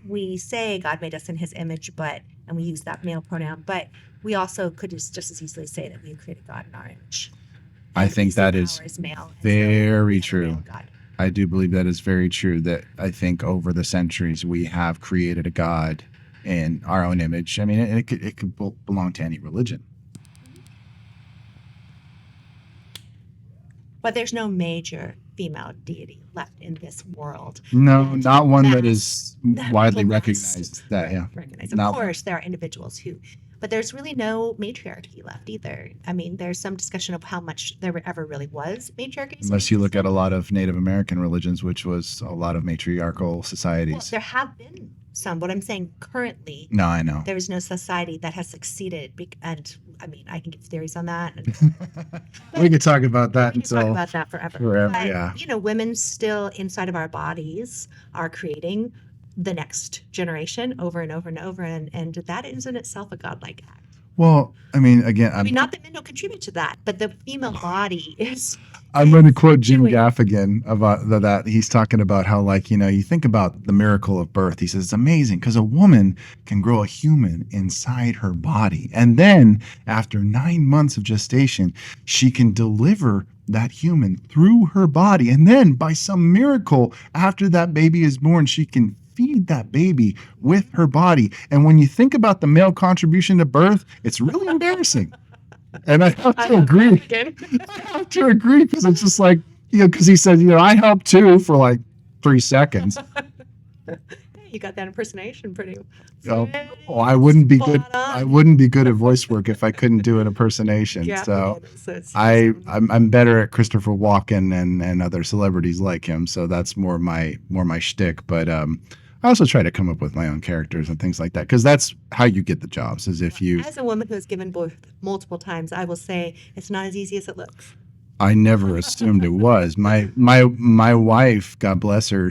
we say God made us in his image, and we use that male pronoun, but we also could just as easily say that we created God in our image. I think that is very true. I do believe that is very true, that I think over the centuries we have created a God in our own image. I mean, it could belong to any religion. But there's no major female deity left in this world. No, not one that is widely recognized. Recognized. Of course, there are individuals who, but there's really no matriarchy left either. I mean, there's some discussion of how much there ever really was matriarchy. Unless you look at a lot of Native American religions, which was a lot of matriarchal societies. Well, there have been some, but I'm saying currently, no, I know, there is no society that has succeeded. And I mean, I can give theories on that. We could talk about that until talk about that forever. But, women still inside of our bodies are creating the next generation over and over and over, and that is in itself a godlike act. Well, I mean, again, not that men don't contribute to that, but the female body is. I'm going to quote Jim Gaffigan about that. He's talking about how, like, you think about the miracle of birth. He says it's amazing because a woman can grow a human inside her body, and then after 9 months of gestation, she can deliver that human through her body, and then by some miracle, after that baby is born, she can feed that baby with her body. And when you think about the male contribution to birth, it's really embarrassing. And I have to agree. I have to agree, because it's just like, because he said, I helped too for like 3 seconds. You got that impersonation pretty. I wouldn't be good. I wouldn't be good at voice work if I couldn't do an impersonation. So I'm better at Christopher Walken and other celebrities like him. So that's more my shtick. But I also try to come up with my own characters and things like that, because that's how you get the jobs. As a woman who has given birth multiple times, I will say it's not as easy as it looks. I never assumed it was. My wife, God bless her,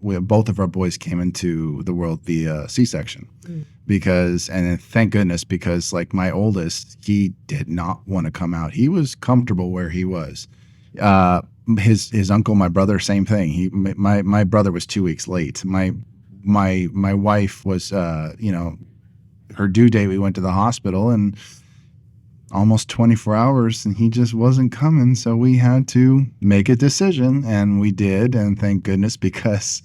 both of our boys came into the world via C-section, and thank goodness, because like my oldest, he did not want to come out. He was comfortable where he was. His uncle, my brother, same thing. My brother was 2 weeks late. My wife was, her due date, we went to the hospital and almost 24 hours, and he just wasn't coming. So we had to make a decision, and we did. And thank goodness, because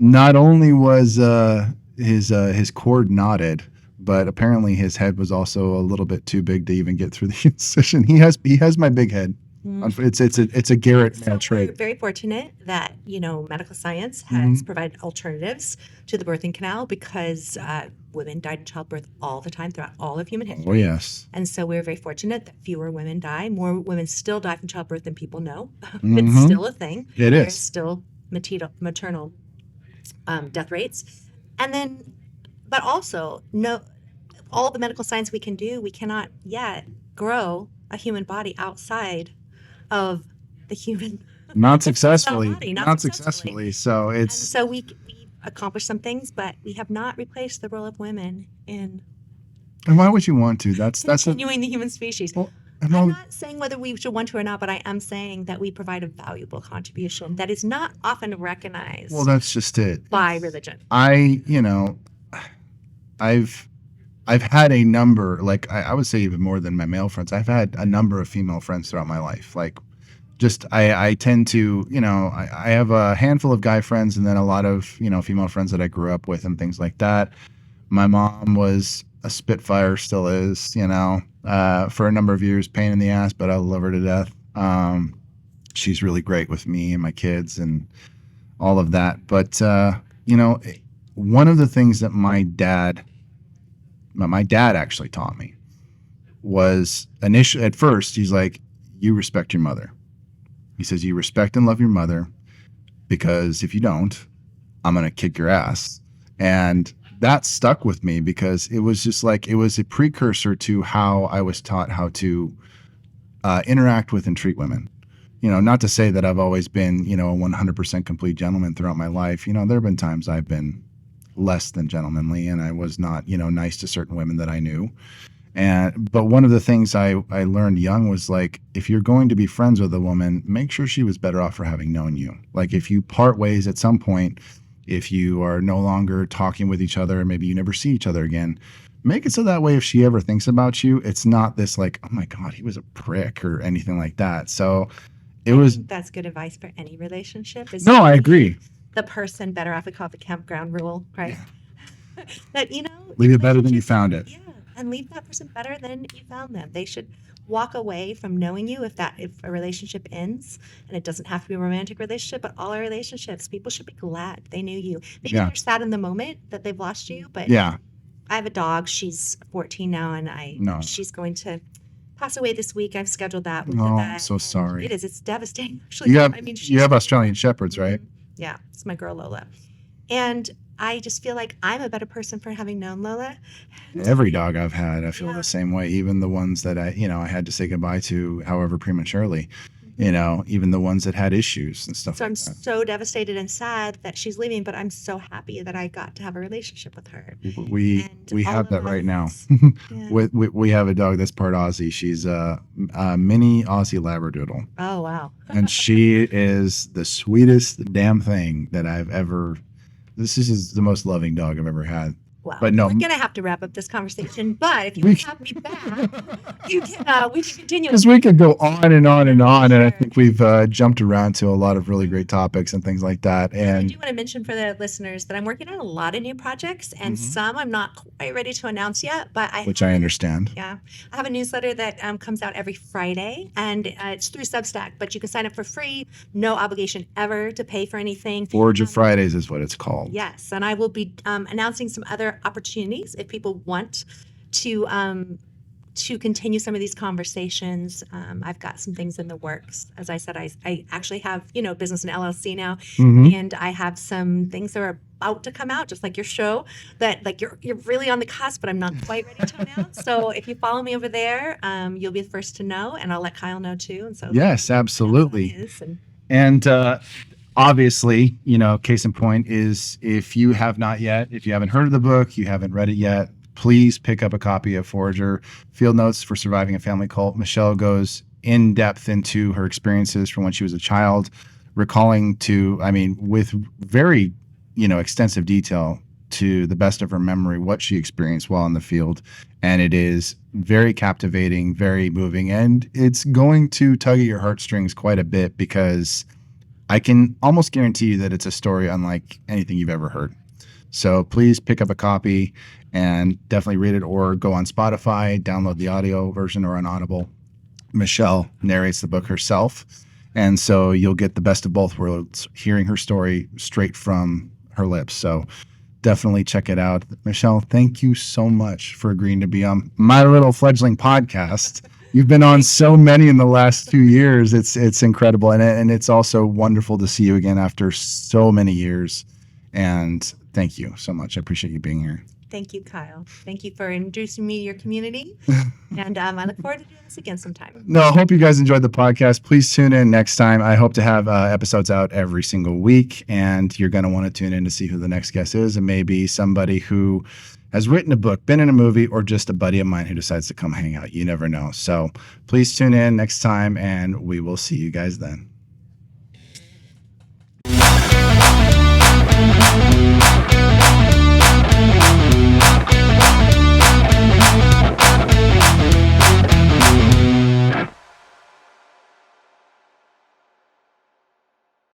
not only was his cord knotted, but apparently his head was also a little bit too big to even get through the incision. He has my big head. It's a Garrett So male we're trait. very fortunate that, medical science has provided alternatives to the birthing canal because women died in childbirth all the time throughout all of human Oh history. yes. And so we're very fortunate that fewer women die. More women still die from childbirth than people know. Mm-hmm. It's still a thing. It There's is. still maternal death rates. And then, but also, no, all the medical science we can do, we cannot yet grow a human body outside of the human Not the female successfully. body, Not successfully. So And it's. so we accomplished some things, but we have not replaced the role of women in And why would you want to? That's a. continuing the human species. Well, I'm not saying whether we should want to or not, but I am saying that we provide a valuable contribution that is not often recognized well, that's just it. by religion. I've had a number, like I would say even more than my male friends. I've had a number of female friends throughout my life. Like, just I tend to, I have a handful of guy friends and then a lot of, female friends that I grew up with and things like that. My mom was a Spitfire, still is, for a number of years, pain in the ass, but I love her to death. She's really great with me and my kids and all of that. But, one of the things that my dad actually taught me was at first, he's like, you respect your mother. He says, you respect and love your mother because if you don't, I'm going to kick your ass. And that stuck with me because it was just like, it was a precursor to how I was taught how to interact with and treat women. Not to say that I've always been, a 100% complete gentleman throughout my life. There have been times I've been less than gentlemanly and I was not, nice to certain women that I knew. But one of the things I learned young was like, if you're going to be friends with a woman, make sure she was better off for having known you. Like if you part ways at some point, if you are no longer talking with each other, maybe you never see each other again, make it so that way if she ever thinks about you, it's not this like, oh my God, he was a prick or anything like that. So I think that's good advice for any relationship. No, I agree. The person better off. We call it the campground rule, right? Yeah. That, leave it better than you found it. Yeah. And leave that person better than you found them. They should walk away from knowing you if a relationship ends, and it doesn't have to be a romantic relationship, but all our relationships, people should be glad they knew you. Maybe they're sad in the moment that they've lost you, but yeah. I have a dog. She's 14 now, and she's going to pass away this week. I've scheduled that with the vet. I'm so sorry. It is. It's devastating. Actually, you have Australian Shepherds, right? Yeah, it's my girl Lola, and I just feel like I'm a better person for having known Lola. Every dog I've had, I feel the same way. Even the ones that I had to say goodbye to, however prematurely. Even the ones that had issues and stuff. So I'm so devastated and sad that she's leaving, but I'm so happy that I got to have a relationship with her. We have that right now. Yeah. We have a dog that's part Aussie. She's a mini Aussie Labradoodle. Oh wow! And she is the sweetest damn thing that I've ever. This is the most loving dog I've ever had. Wow. But no, we're gonna have to wrap up this conversation. But if you want to have me back, we can continue. Because we could go on and on and on, and I think we've jumped around to a lot of really great topics and things like that. And I do want to mention for the listeners that I'm working on a lot of new projects, and some I'm not quite ready to announce yet. But I understand. Yeah, I have a newsletter that comes out every Friday, and it's through Substack. But you can sign up for free, no obligation ever to pay for anything. Forager Fridays is what it's called. Yes, and I will be announcing some other opportunities if people want to continue some of these conversations. I've got some things in the works. As I said, I actually have business and LLC now, and I have some things that are about to come out, just like your show, that like you're really on the cusp, but I'm not quite ready to announce. So if you follow me over there, you'll be the first to know, and I'll let Kyle know too. And so yes, absolutely. And obviously, case in point is if you haven't heard of the book, you haven't read it yet, please pick up a copy of Forager, Field Notes for Surviving a Family Cult. Michelle goes in depth into her experiences from when she was a child, recalling with very, extensive detail to the best of her memory, what she experienced while in the field. And it is very captivating, very moving, and it's going to tug at your heartstrings quite a bit because I can almost guarantee you that it's a story unlike anything you've ever heard. So please pick up a copy and definitely read it, or go on Spotify, download the audio version, or on Audible. Michelle narrates the book herself. And so you'll get the best of both worlds, hearing her story straight from her lips. So definitely check it out. Michelle, thank you so much for agreeing to be on my little fledgling podcast. You've been on so many in the last 2 years. It's incredible. And it's also wonderful to see you again after so many years. And thank you so much. I appreciate you being here. Thank you, Kyle. Thank you for introducing me to your community. And I look forward to doing this again sometime. No, I hope you guys enjoyed the podcast. Please tune in next time. I hope to have episodes out every single week. And you're going to want to tune in to see who the next guest is. And maybe somebody who has written a book, been in a movie, or just a buddy of mine who decides to come hang out. You never know. So please tune in next time, and we will see you guys then.